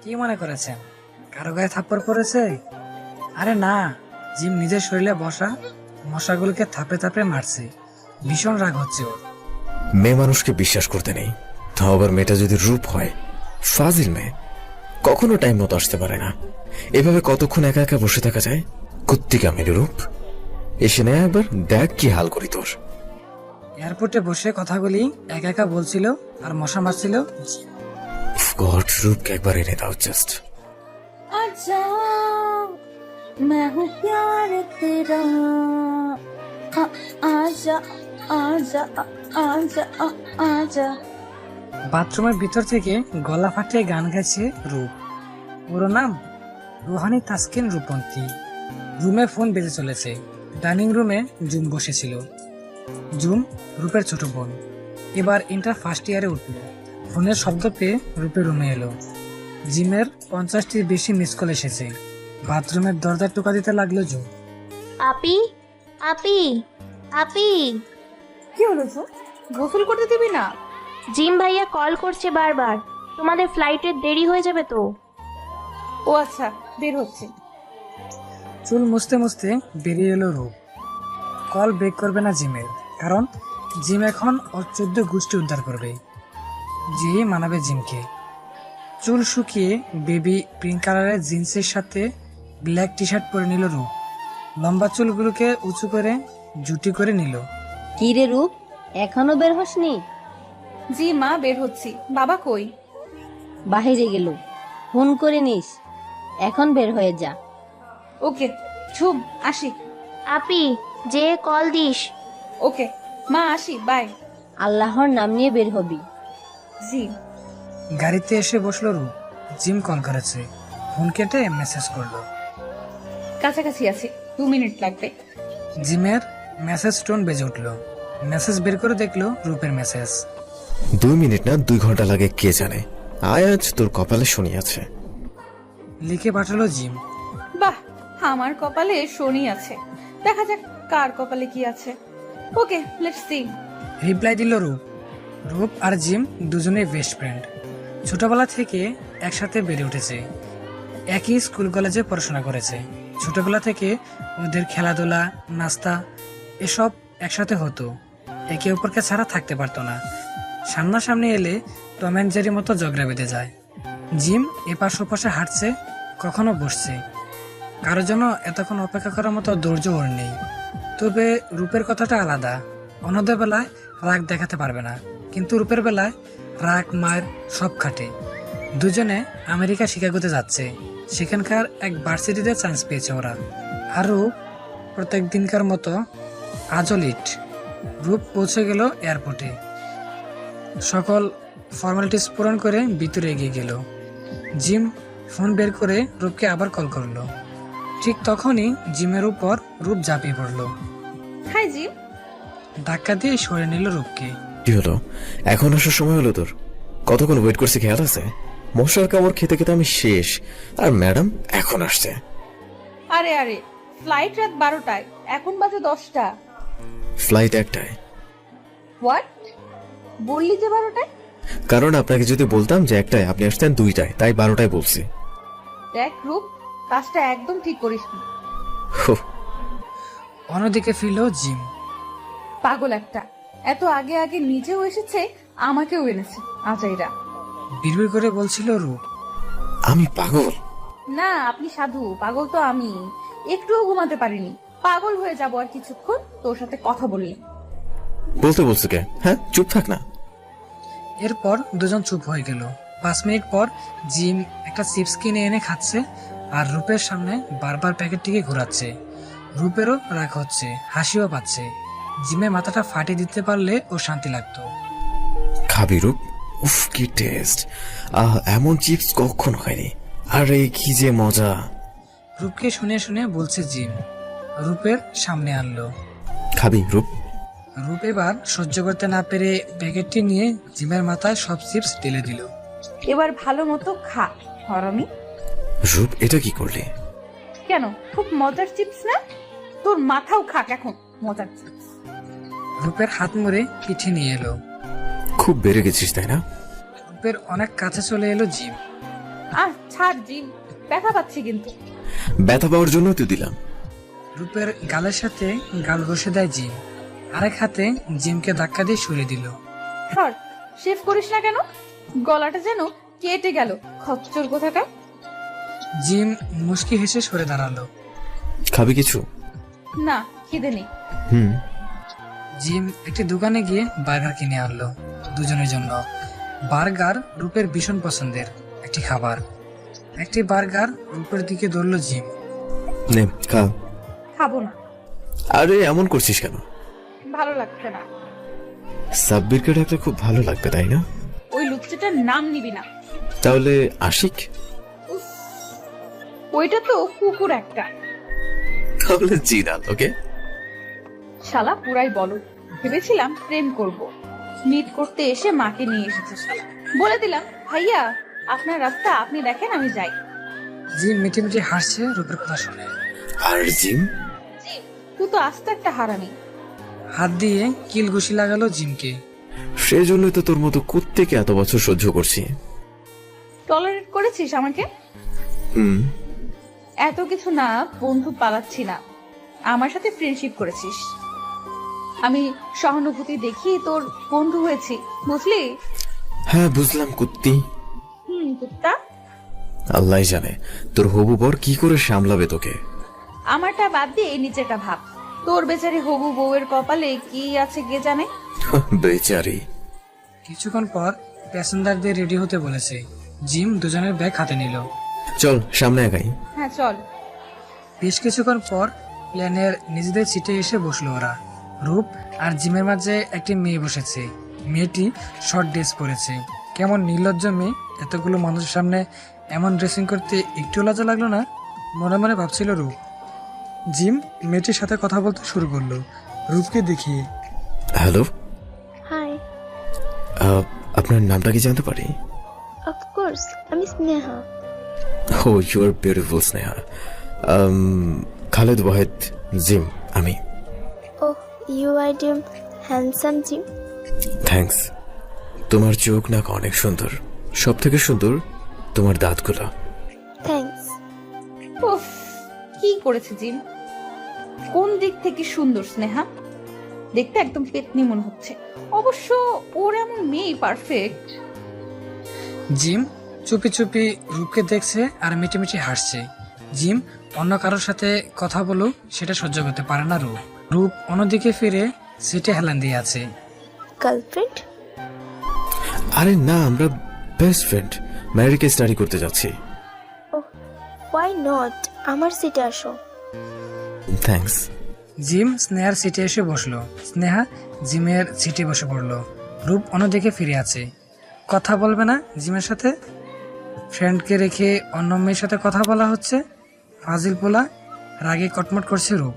কি মনে করেছেন কারো গায়ে থাপ্পড় পড়েছে? আরে না, জিম নিজের শরীরে বসা মশাগুলোকে থাপড়ে থাপড়ে মারছে। ভীষণ রাগ হচ্ছে ওর। মেয়ে মানুষকে বিশ্বাস করতে নেই, তাও আবার মেয়েটা যদি রূপ হয়। ফাজিল মেয়ে, কখনো টাইম মতো আসতে পারে না। এভাবে কতক্ষণ একা একা বসে থাকা যায়? কুত্তিকা মেরে রূপ, এসে নেয় একবার দেখ কি হাল করি তোর। এয়ারপোর্টে বসে কথাগুলি একা একা বলছিল আর মশা মারছিল জিম। গড, রূপকে একবার এনে দাও জাস্ট। आजा मैं हूँ प्यार तेरा आजा आजा आजा आजा। বাথরুমের ভিতর থেকে গলা ফাটিয়ে গান গাইছে রূপ। পুরো নাম রুহানি তাসকিন রূপন্তী। রুমে ফোন বেজে চলেছে। ডাইনিং রুমে জুম বসেছিল। জুম রূপের ছোট বোন, এবার ইন্টার ফার্স্ট ইয়ারে উঠল। ফোনের শব্দ পেয়ে রূপের রুমে এলো। জিমের 50টির বেশি মিস কল এসেছে। বাথরুমের দরজা টোকা দিতে লাগলো জুম। আপি আপি আপি, কি হলো তো? গোসল করতে দিবি না? জিম ভাইয়া কল করছে বারবার, তোমাদের ফ্লাইটের দেরি হয়ে যাবে তো। ও আচ্ছা, বের হচ্ছে। চুল মুছতে মুছতে বেরিয়ে এলো রূপ। কল ব্রেক করবে না জিমের, কারণ জিম এখন ওর 14 গোষ্ঠী উদ্ধার করবে। যে মানাবে জিমকে। চুল শুকিয়ে বেবি পিঙ্ক কালারের জিন্সের সাথে ব্ল্যাক টি শার্ট পরে নিল রূপ। লম্বা চুলগুলোকে উঁচু করে জুটি করে নিল। কি রে রূপ, এখনো বের হসনি? জি মা, বের হচ্ছি। বাবা কই? বাহিরে গেল, ফোন করে নিস, এখন বের হয়ে যা। ওকে ঝুম, আসি। আপি যে কল দিস। ওকে মা, আসি, বাই। আল্লাহর নাম নিয়ে বের হবি। জি। গাড়িতে এসে বসলো রূপ। জিম কল করেছে। ফোন কেটে মেসেজ করলো। কাছাকাছি আছি, 2 মিনিট লাগবে। জিমের মেসেজ টোন বেজে উঠলো। মেসেজ বের করে দেখলো রূপের মেসেজ। 2 মিনিট না 2 ঘন্টা লাগে কে জানে। আয় আজ তোর কপালে শনি আছে। লিখে পাঠালো জিম। বাহ, আমার কপালে শনি আছে। দেখা যাক কার কপালে কি আছে। ওকে, লেটস সি। রিপ্লাই দিল রূপ। রূপ আর জিম দুজনেই বেস্ট ফ্রেন্ড। ছোটবেলা থেকে একসাথে বেড়ে উঠেছে। একই স্কুল কলেজে পড়াশোনা করেছে। ছোটবেলা থেকে ওদের খেলাধুলা, নাস্তা এসব একসাথে হতো। একে অপরকে ছাড়া থাকতে পারতো না। সামনাসামনি এলে টম অ্যান্ড জেরির মতো ঝগড়া বেঁধে যায়। জিম এপাশ ওপাশে হাঁটছে, কখনো বসছে। কারোর জন্য এতক্ষণ অপেক্ষা করার মতো ধৈর্য ওর নেই। তবে রূপের কথাটা আলাদা। অন্যদের বেলায় রাগ দেখাতে পারবে না, কিন্তু রূপের বেলায় রাগ মায়ের সব খাটে। দুজনে আমেরিকা শিকাগোতে যাচ্ছে। সেখানকার এক ভার্সিটিতে চান্স পেয়েছে ওরা। আর রূপ প্রত্যেক দিনকার মতো আজও লিট। রূপ পৌঁছে গেল এয়ারপোর্টে। সকল ফর্মালিটিস পূরণ করে ভিতরে এগিয়ে গেল। জিম ফোন বের করে রূপকে আবার কল করলো। ঠিক তখনই জিমের উপর রূপ ঝাঁপিয়ে পড়লো। হাই জি। ধাক্কা দিয়ে সরে নিল রূপকে। কি হলো, এখন আসার সময় হলো তোর? কতক্ষণ ওয়েট করছি খেয়াল আছে? মশার কামড় খেতে খেতে আমি শেষ, আর ম্যাডাম এখন আসছে। আরে আরে, ফ্লাইট রাত 12টায়, এখন বাজে 10টা। ফ্লাইট 1টায়। হোয়াট? বললি যে 12টায়? কারণ আপনাকে যদি বলতাম যে 1টায়, আপনি আসতেন 2টায়, তাই 12টায় বলছি। দেখ রূপ, কাজটা একদম ঠিক করিস না। অন্যদিকে ফিরল জিম। পাগল একটা, এত আগে আগে নিজেও এসেছে, আমাকেও এনেছে আজাইরা। বিড়বিড় করে বলছিল রূপ। আমি পাগল? না, আপনি সাধু, পাগল তো আমি। একটুও ঘুমাতে পারিনি, পাগল হয়ে যাবো আর কিছুক্ষণ তোর সাথে কথা বললে। বলতে বলছো কে? হ্যাঁ, চুপ থাক না। এরপর দুজন চুপ হয়ে গেল। 5 মিনিট পর জিম একটা চিপস কিনে এনে খাচ্ছে আর রূপের সামনে বারবার প্যাকেটটিকে ঘোরাচ্ছে। রূপেরও রাগ হচ্ছে, হাসিও পাচ্ছে। জিমে মাথাটা ফাটিয়ে দিতে পারলে ও শান্তি লাগতো। খাবি রূপ? উফ কি টেস্ট! এমন চিপস কখনো খাইনি। আরে কি যে মজা! রূপকে শুনে শুনে বলছে জিম। রূপের সামনে আনলো। খাবি রূপ? রূপ এবার সহ্য করতে না পেরে প্যাকেটটি নিয়ে জিমের মাথায় সব চিপস ঢেলে দিল। এবার ভালো মতো খা হরামি। রূপ, এটা কি করলি? কেন, খুব মজার চিপস না? তোর মাথাও খাক এখন মজার চিপস। রূপের হাত মুড়ে পিঠে নিয়ে এলো। খুব বেড়ে গেছিস তাই না? রূপের অনেক কাছে চলে এলো জিম। ছাড় জিম, ব্যথা পাচ্ছি কিন্তু। ব্যথা পাওয়ার জন্য তো দিলাম। রূপের গালের সাথে গাল ঘষে দেয় জিম, আরেক হাতে জিমকে ধাক্কা দিয়ে সরিয়ে দিল। সর, শেভ করিস না কেন? গলাটা যেন কেটে গেল, খচ্চর কোথাকার। জিম মুচকি হেসে সরে দাঁড়ালো। খাবি কিছু? না, খিদে নেই। হুম। জিম একটি দোকানে গিয়ে বার্গার কিনে আনলো দুজনের জন্য। বার্গার রূপের ভীষণ পছন্দের একটি খাবার। একটি বার্গার রূপের দিকে ধরলো জিম। নে খা। খাবো না, আরে এমন করছিস কেন? ভালো লাগছে না। সাব্বিরকে ডাকলে খুব ভালো লাগবে তাই না? ওই লুচ্চিটার নাম নিবি না। তাহলে আশিক? উফ, ওইটা তো কুকুর একটা। তাহলে জিনাল। ওকে। শালা পুরাই বলো, ভেবেছিলাম প্রেম করব, মিট করতে এসে মাকে নিয়ে এসেছে শালা। বলে দিলাম ভাইয়া আপনার রাস্তা আপনি দেখেন, আমি যাই। জিম মিটি মিটি হাসছে রূপের কথা শুনে। আর জিম? জি, তুই তো আস্ত একটা হারামি। হাত দিয়ে কিল ঘুষি লাগালো জিমকে। সেজন্যই তো তোর মতো কুত্তেকে এত বছর সহ্য করছি। টলারেট করেছিস আমাকে? হুম। এত কিছু না, বন্ধু পালাচ্ছি না, আমার সাথে ফ্রেন্ডশিপ করেছিস। আমি সহানুভূতি দেখি তোর বন্ধু হয়েছি, বুঝলি? হ্যাঁ বুঝলাম কুত্তি। কুত্তা। আল্লাহ জানে তোর হবু বর কি করে সামলাবে তোকে। আমারটা বাদ দিয়ে নিচেটা ভাব, তোর বেচারি হবু বউয়ের কপালে কি আছে কে জানে। বেচারি। কিছুক্ষণ পর প্যাসেঞ্জারদের রেডি হতে বলেছে। জিম দুজনের ব্যাগ হাতে নিল। চল সামনে আগাই। হ্যাঁ চল। বেশ কিছুক্ষণ পর প্লেনের নিজেদের সিটে এসে বসলো ওরা। রূপ আর জিমের মাঝে একটি মেয়ে বসেছে। মেয়েটি শর্ট ড্রেস পরেছে। কেমন নির্লজ্জ মেয়ে, এতগুলো মানুষের সামনে এমন ড্রেসিং করতে একটু লজ্জা লাগলো না, মনে মনে ভাবছিল রূপ। জিম মেয়েটির সাথে কথা বলতে শুরু করলো রূপকে দেখিয়ে। Hello, hi. আপনার নামটা কি জানতে পারি? অফকোর্স, আমি Sneha. Oh you are beautiful Sneha. Khaled Wahed. Jim আমি। ওহ, ইউ আর ডিম হ্যান্ডসাম জিম। থ্যাঙ্কস। তোমার চোখ নাক অনেক সুন্দর, সব থেকে সুন্দর তোমার দাঁতগুলো। থ্যাঙ্কস। উফ, কি করেছে জিম? কোন দিক থেকে সুন্দর স্নেহা? দেখতে একদম পেতনি মনে হচ্ছে। অবশ্য ওর এমন মেয়ে পারফেক্ট। জিম চুপি চুপি রূপকে দেখছে আর মিটিমিটি হাসছে। জিম অন্য কারোর সাথে কথা বলুক সেটা সহ্য করতে পারে না রূপ। রূপ অন্যদিকে ফিরে সিটে হেলান দিয়ে আছে। গার্লফ্রেন্ড? আরে না, আমরা বেস্ট ফ্রেন্ড। আমেরিকা স্টাডি করতে যাচ্ছি। ওহ, ওয়াই নট, আমার সিটে আসো। থ্যাঙ্কস। জিম স্নেহার সিটে এসে বসলো। স্নেহা জিমের সিটে বসে পড়লো। রূপ অন্যদিকে ফিরে আছে। কথা বলবে না জিমের সাথে? ফ্রেন্ডকে রেখে অন্য মেয়ের সাথে কথা বলা হচ্ছে। ফাজিল পোলা। রাগে কটমট করছে রূপ।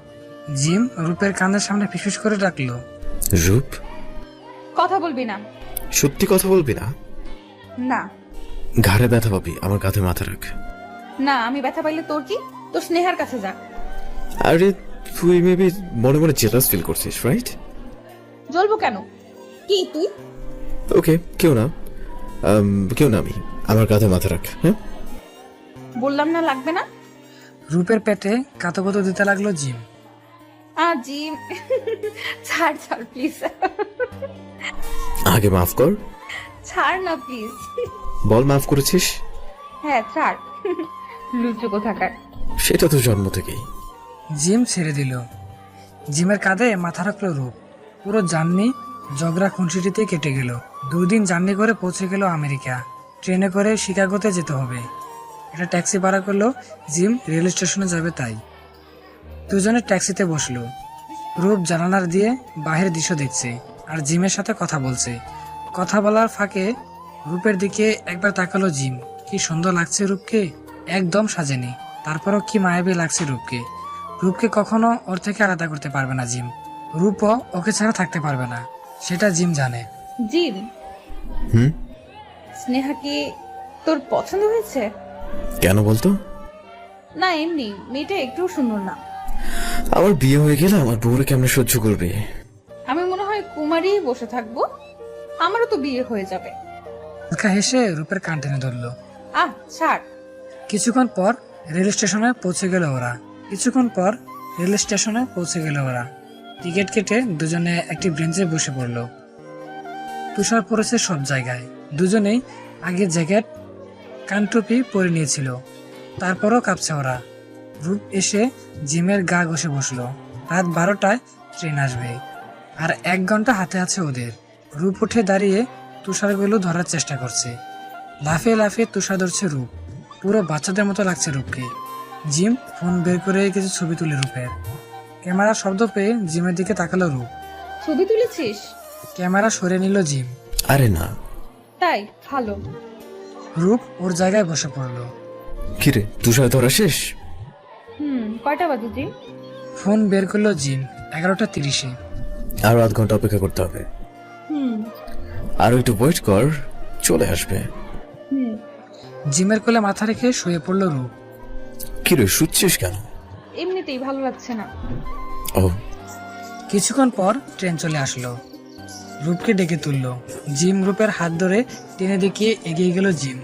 জিম রূপের কানের সামনে ফিসফিস করে ডাকলো, রূপ কথা বলবি না? সত্যি কথা বলবি না? না ঘাড়ে ব্যথা পাবি, আমার কাঁধে মাথা রাখ। না, আমি ব্যথা পাইলে তোর কি? তোর স্নেহার কাছে যা। আরে তুই মেবি মনে মনে জেলাস ফিল করছিস, রাইট? জ্বলবো কেন? কি তুই? ওকে, কেউ না আমি। আমার কাঁধে মাথা রাখ। হ্যাঁ বললাম না লাগবে না। রূপের পেটে কাতকত দিতে লাগলো জিম। জিম ছাড় ছাড় প্লিজ। আগে মাফ কর। ছাড় না প্লিজ। বল মাফ করেছিস। হ্যাঁ ছাড়। লুচু কোথাকার। সেটা তো জন্ম থেকেই। জিম ছেড়ে দিল। জিমের কাঁধে মাথা রাখলো রূপ। পুরো জার্নি জগরা খুনসিটিতে কেটে গেল। 2 দিন জার্নি করে পৌঁছে গেল আমেরিকা। ট্রেনে করে শিকাগোতে যেতে হবে। একটা ট্যাক্সি ভাড়া করলো। জিম রেল স্টেশনে যাবে তাই। দুজনে ট্যাক্সিতে বসলো। রূপ জানালার দিয়ে বাহির দৃশ্য দেখছে আর জিমের সাথে কথা বলছে। কথা বলার ফাঁকে রূপের দিকে একবার তাকালো জিম। কি সুন্দর লাগছে রূপকে, একদম সাজেনি। তারপরও কি মায়াবী লাগছে রূপকে। রূপকে কখনো ওর থেকে আলাদা করতে পারবে না জিম। রূপও ওকে ছাড়া থাকতে পারবে না, সেটা জিম জানে। জিম, হুম, স্নেহা কি তোর পছন্দ হয়েছে? কেন বলতো? না এমনি, মেয়েটা একটু সুন্দর না? আমার বিয়ে হয়ে গেলে আমার বউরে কেমনে সহ্য করবে? আমি মনে হয় কুমারী বসে থাকবো, আমারও তো বিয়ে হয়ে যাবে। হালকা হেসে রূপের কান টেনে ধরলো। ছাড়। কিছুক্ষণ পর রেল স্টেশনে পৌঁছে গেল ওরা টিকিট কেটে দুজনে একটি বেঞ্চে বসে পড়ল। তুষার পড়েছে সব জায়গায়। দুজনেই আগে জ্যাকেট কানটুপি পরে নিয়েছিল, তারপরও কাঁপছে ওরা। রূপ এসে জিমের গা ঘষে বসলো। রাত 12টায় ট্রেন আসবে, আর 1 ঘন্টা হাতে আছে ওদের। রূপ উঠে দাঁড়িয়ে তুষারগুলো ধরার চেষ্টা করছে। লাফিয়ে লাফিয়ে তুষার ধরছে রূপ। পুরো বাচ্চাদের মতো লাগছে রূপকে। জিম ফোন বের করে কিছু ছবি তুলে রূপের। ক্যামেরা শব্দ পেয়ে জিমের দিকে তাকালো রূপ। ছবি তুলেছিস? ক্যামেরা সরে নিল জিম। আরে না। তাই ভালো। রূপ ওর জায়গায় বসে পড়লো। কিরে, তুষার ধরা শেষ? কয়টা বাজে জিম? ফোন বের করলো জিম। 11:30। আরো 1/2 ঘন্টা অপেক্ষা করতে হবে। আরো একটু ওয়েট কর, চলে আসবে। জিমের কোলে মাথা রেখে শুয়ে পড়লো রূপ। কিরে, শুচ্ছিস কেন? এমনিতেই ভালো লাগছে না। ও, কিছুক্ষণ পর ট্রেন চলে আসলো। রূপকে ডেকে তুললো। জিম রূপের হাত ধরে টেনে দেখিয়ে এগিয়ে গেল জিম।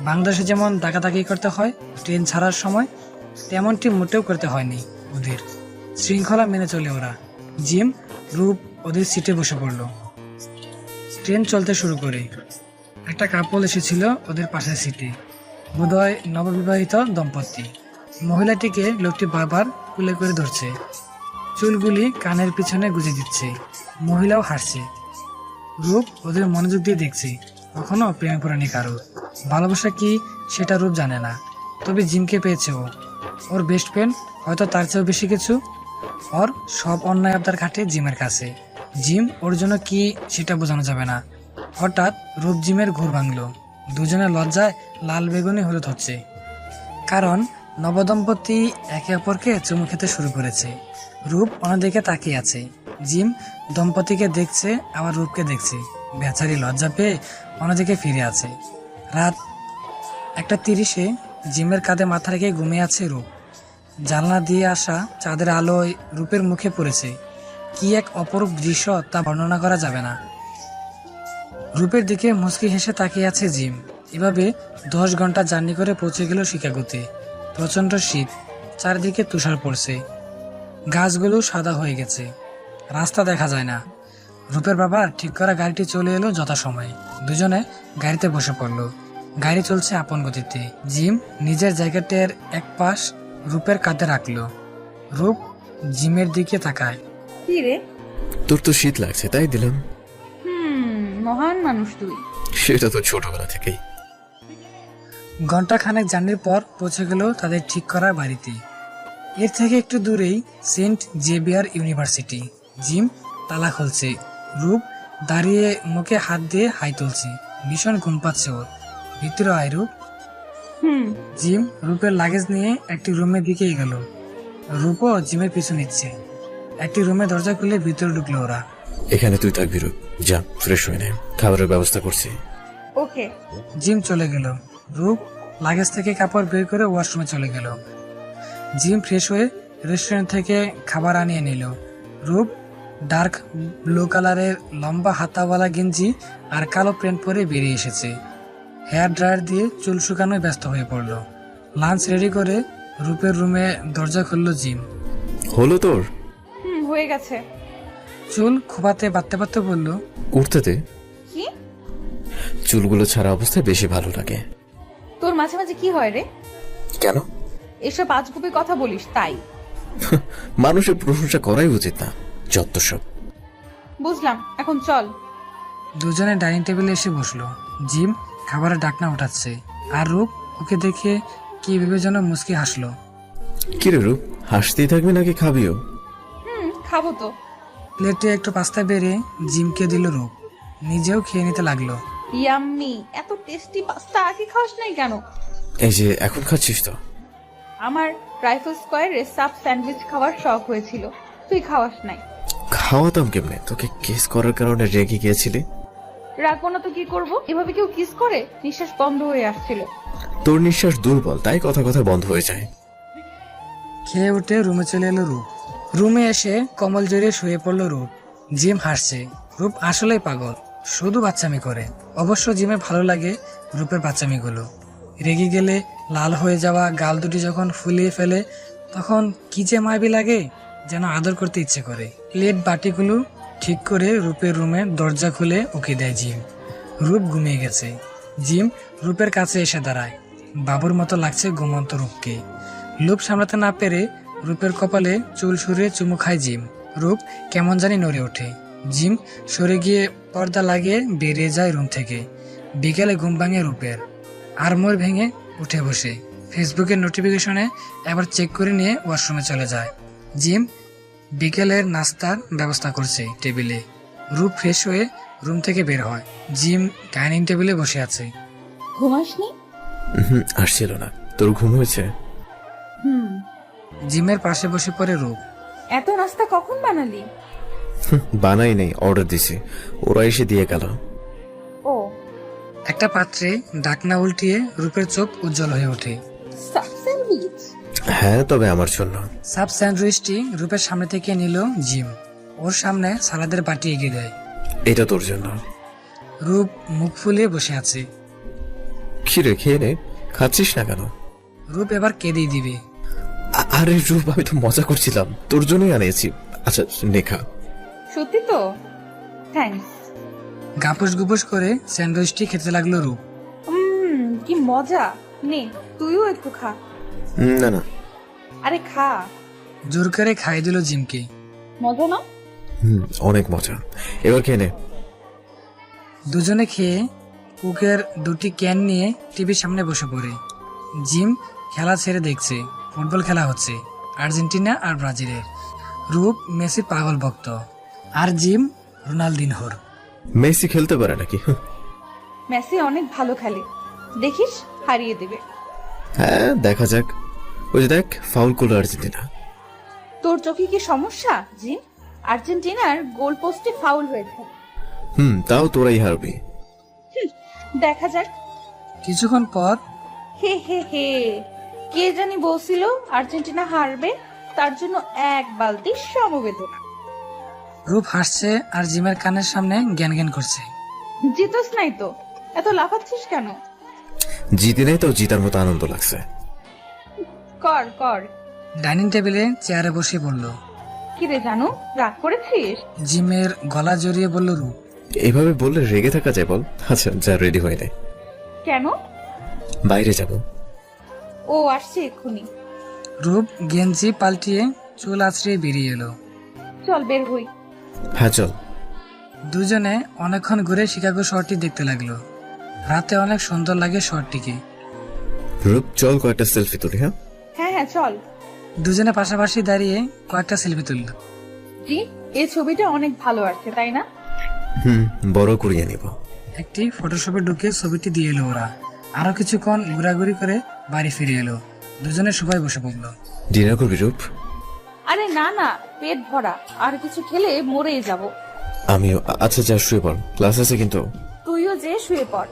বাংলাদেশে যেমন ডাকাডাকি করতে হয় ট্রেন ছাড়ার সময়, তেমনটি মোটেও করতে হয়নি ওদের। শৃঙ্খলা মেনে চলে ওরা। জিম রূপ ওদের সিটে বসে পড়লো। ট্রেন চলতে শুরু করে। একটা কাপল এসেছিল ওদের পাশের সিটে। বোধহয় নববিবাহিত দম্পতি। মহিলাটিকে লোকটি বারবার কুলে করে ধরছে, চুলগুলি কানের পিছনে গুজে দিচ্ছে। মহিলাও হাসছে। রূপ ওদের মনোযোগ দিয়ে দেখছে। কখনো প্রেমে পড়েনি কারো। ভালোবাসা কি সেটা রূপ জানে না, তবে জিমকে পেয়েছে ও। ওর বেস্ট ফ্রেন্ড, হয়তো তার চেয়েও বেশি কিছু। ওর সব অন্যায় আবদার খাটে জিমের কাছে। জিম ওর জন্য কি সেটা বোঝানো যাবে না। হঠাৎ রূপ জিমের ঘুর ভাঙলো। দুজনের লজ্জায় লাল বেগুনি হলুদ হচ্ছে, কারণ নবদম্পতি একে অপরকে চুমু খেতে শুরু করেছে। রূপ অন্যদিকে তাকিয়ে আছে। জিম দম্পতিকে দেখছে, আবার রূপকে দেখছে। বেচারি লজ্জা পেয়ে অন্যদিকে ফিরে আছে। রাত 1:30-এ জিমের কাঁধে মাথা রেখে ঘুমিয়ে আছে রূপ। জানলা দিয়ে আসা চাঁদের আলোয় রূপের মুখে পড়েছে। কি এক অপরূপ দৃশ্য, তা বর্ণনা করা যাবে না। রূপের দিকে মুচকি হেসে তাকিয়ে আছে জিম। এভাবে 10 ঘন্টা জার্নি করে পৌঁছে গেল শিকাগোতে। প্রচন্ড শীত, চারিদিকে তুষার পড়ছে। গাছগুলো সাদা হয়ে গেছে, রাস্তা দেখা যায় না। রূপের বাবা ঠিক করা গাড়িটি চলে এলো যথাসময়ে। দুজনে গাড়িতে বসে পড়লো। গাড়ি চলছে আপন গতিতে। জিম নিজের জায়গাটার এক পাশ রূপের কাঁধে রাখলো। রূপ জিমের দিকে তাকায়। কি রে? তোর তো শীত লাগছে, তাই দিলাম। মহান মানুষ তুই। সেটা তো ছোটবেলা থেকেই। ঘন্টাখানেক জার্নির পর পৌঁছে গেল তাদের ঠিক করা বাড়িতে। এর থেকে একটু দূরেই সেন্ট জেভিয়ার ইউনিভার্সিটি। জিম তালা খুলছে। রূপ দাঁড়িয়ে মুখে হাত দিয়ে হাই তুলছে। ভীষণ ঘুম পাচ্ছে ওর। ভিতরে আয় রূপ। জিম রূপের লাগেজ নিয়ে একটি রুমের দিকে এগোলো। রূপও জিমের পিছু নিচ্ছে। একটি রুমে দরজা খুলে ভিতরে ঢুকলো ওরা। এখানে তুই থাকবি রূপ, যা ফ্রেশ হয়ে নে, খাবারের ব্যবস্থা করছি। ওকে। জিম চলে গেল। রূপ লাগেজ থেকে কাপড় বের করে ওয়াশরুমে চলে গেল। জিম ফ্রেশ হয়ে রেস্টুরেন্ট থেকে খাবার আনিয়ে নিল। রূপ ডার্ক ব্লু কালারের লম্বা হাতাওয়ালা গেঞ্জি আর কালো প্যান্ট পরে বেরিয়ে এসেছে। হেয়ার ড্রায়ার দিয়ে চুল শুকানোয় ব্যস্ত হয়ে পড়ল। লাঞ্চ রেডি করে রূপের রুমে দরজা খুলল জিম। হলো তোর? হয়ে গেছে। চুল খোপাতে বাঁধতে বাঁধতে বলল, উঠতে দে। কি? চুলগুলো ছাড়া অবস্থায় বেশি ভালো লাগে। তোর মাঝে মাঝে কি হয় রে? কেন? এসব আজগুবি কথা বলিস তাই। মানুষের প্রশংসা করাই উচিত না, যত সব। বুঝলাম, এখন চল। দুজনে ডাইনিং টেবিলে এসে বসলো। জিম খাবারের ডাকনা উঠাচ্ছে, আর রূপ ওকে দেখে কি ভেবে যেন মুচকি হাসলো। কিরে রূপ, হাসতেই থাকবি নাকি খাবিও? খাবো তো। প্লেটে একটু পাস্তা বেড়ে জিমকে দিল রূপ। নিজেও খেয়ে নিতে লাগলো। ইয়াম্মি, এত টেস্টি পাস্তা আগে খাওয়াস নাই কেন? এই যে এখন খাচ্ছিস তো। আমার রাইফেল স্কোয়ারে সাব স্যান্ডউইচ খাওয়ার শখ হয়েছিল, তুই খাওয়াস নাই। খাওয়াতাম কেমনে? তোকে কিস করার কারণে রেগে গিয়েছিলি। রাখবো না তো কি করবো? এভাবে কেউ কিস করে? নিঃশ্বাস বন্ধ হয়ে আসছিল। তোর নিঃশ্বাস দুর্বল, তাই কথা কথা বন্ধ হয়ে যায়। খেয়ে উঠে রুমে চলে এলো রূপ। রুমে এসে কম্বল জড়িয়ে শুয়ে পড়লো রূপ। জিম হাসছে। রূপ আসলেই পাগল, শুধু বাচ্চামি করে। অবশ্য জিমের ভালো লাগে রূপের বাচ্চামিগুলো। রেগে গেলে লাল হয়ে যাওয়া গাল দুটি যখন ফুলিয়ে ফেলে তখন কি যে মায়াবী লাগে, যেন আদর করতে ইচ্ছে করে। প্লেট বাটিগুলো ঠিক করে রূপের রুমের দরজা খুলে উকি দেয় জিম। রূপ ঘুমিয়ে গেছে। জিম রূপের কাছে এসে দাঁড়ায়। বাবুর মতো লাগছে ঘুমন্ত রূপকে। লোভ সামলাতে না পেরে রূপের কপালে চুল সরিয়ে চুমু খায় জিম। রূপ কেমন জানি নড়ে ওঠে। জিম সরে গিয়ে পর্দা লাগিয়ে বেরিয়ে যায় রুম থেকে। বিকেলে ঘুম ভাঙে রূপের। আড়মোড় ভেঙে উঠে বসে ফেসবুকের নোটিফিকেশনে একবার চেক করে নিয়ে ওয়াশরুমে চলে যায়। জিম বিকেলের নাস্তার ব্যবস্থা করছে টেবিলে। রূপ ফ্রেশ হয়ে রুম থেকে বের হয়। জিম ডাইনিং টেবিলে বসে আছে। ঘুমাসনি? আসছিল না। তোর ঘুম হয়েছে? জিমের পাশে বসে পড়ে রূপ। এত নাস্তা কখন বানালি? বানাই নেই, অর্ডার দিছি, ওরা এসে দিয়ে গেল। ও, একটা পাত্রে ঢাকনা উল্টিয়ে রূপের চোখ উজ্জ্বল হয়ে ওঠে। স্যান্ডউইচ? হ্যাঁ, তবে আমার জন্য। সাব স্যান্ডউইচটি রূপের সামনে থেকে নিল জিম। ওর সামনে সালাদের বাটি এগিয়ে দেয়। এটা তোর জন্য। রূপ মুখ ফুলিয়ে বসে আছে। খিরে খেয়ে নে, খাচ্ছিস না কেন? রূপ এবার কেঁদেই দিবে। আরে রূপ, আমি তো মজা করছিলাম, তোর জন্যই আনিয়েছি। আচ্ছা নেখা। সত্যি তো? থ্যাঙ্কস। গাপুস গুপুস করে স্যান্ডউইচটি খেতে লাগলো রূপ। কি মজা। নে, তুইও একটু খা। না না। আরে খা। জোর করে খাইয়ে দিল জিমকে। মজা না? অনেক মজা। এবার খেয়ে নে। দুজনে খেয়ে কুকের দুটি ক্যান নিয়ে টিভির সামনে বসে পড়ে। জিম খেলা ছেড়ে দেখছে। ফুটবল খেলা হচ্ছে আর্জেন্টিনা আর ব্রাজিলের। রূপ মেসির পাগল ভক্ত, আর জিম রোনালদিনহোর। মেসি খেলতে পারে নাকি? মেসি অনেক ভালো খেলে, দেখিস হারিয়ে দেবে। হ্যাঁ, দেখা যাক। ওই যে দেখ, ফাউল করলো আর্জেন্টিনা। তোর চোখে কি সমস্যা জিম? আর্জেন্টিনার গোল পোস্টে ফাউল হয়েছে। তাও তোরাই হারবি। দেখা যাক। কিছুক্ষণ পর হে হে হে, কে জানি বলছিল আর্জেন্টিনা হারবে, তার জন্য এক বালতি সমবেদনা। রূপ হাসছে আর জিমের কানের সামনে জ্ঞান জ্ঞান করছে। জিতস নাই তো, এত লাফাচ্ছিস কেন? জিতে নেই তো জিতার মতো আনন্দ লাগছে। কর কর। ডাইনিং টেবিলে চেয়ারে বসে বলল। কিরে জানু, রাগ করেছিস? জিমের গলা জড়িয়ে বলল রূপ। এইভাবে বললে রেগে থাকা যায় বল? আচ্ছা যা, রেডি হয়ে নে। কেন? বাইরে যাব। ও আসছে এক্ষুনি। রূপ গেঞ্জি পাল্টিয়ে চুল আছড়িয়ে বেরিয়ে এলো। চল বের হই। হ্যাঁ চল। দুজনে অনেকক্ষণ ঘুরে শিকাগো শহরটি দেখতে লাগলো। রাতে অনেক সুন্দর লাগে শহরটিকে। রূপ চল, কয়েকটা সেলফি তুলি। হ্যাঁ হ্যাঁ হ্যাঁ চল। দুজনে পাশাপাশি দাঁড়িয়ে কয়েকটা সেলফি তুলল। জি, এই ছবিটা অনেক ভালো আসছে তাই না? বড় করিয়ে নিব। একটি ফটোশপে ঢুকে ছবিটি দিয়ে এলো ওরা। আরো কিছুক্ষণ ঘোরাঘুরি করে বাড়ি ফিরে এলো। দুজনে সবাই বসে পড়লো। ডিনার করবি রূপ? আরে না না, পেট ভরা, আর কিছু খেলে মরেই যাব। আমিও। আচ্ছা যা, শুয়ে পড়, ক্লাস আছে কিন্তু। তুইও যে শুয়ে পড়।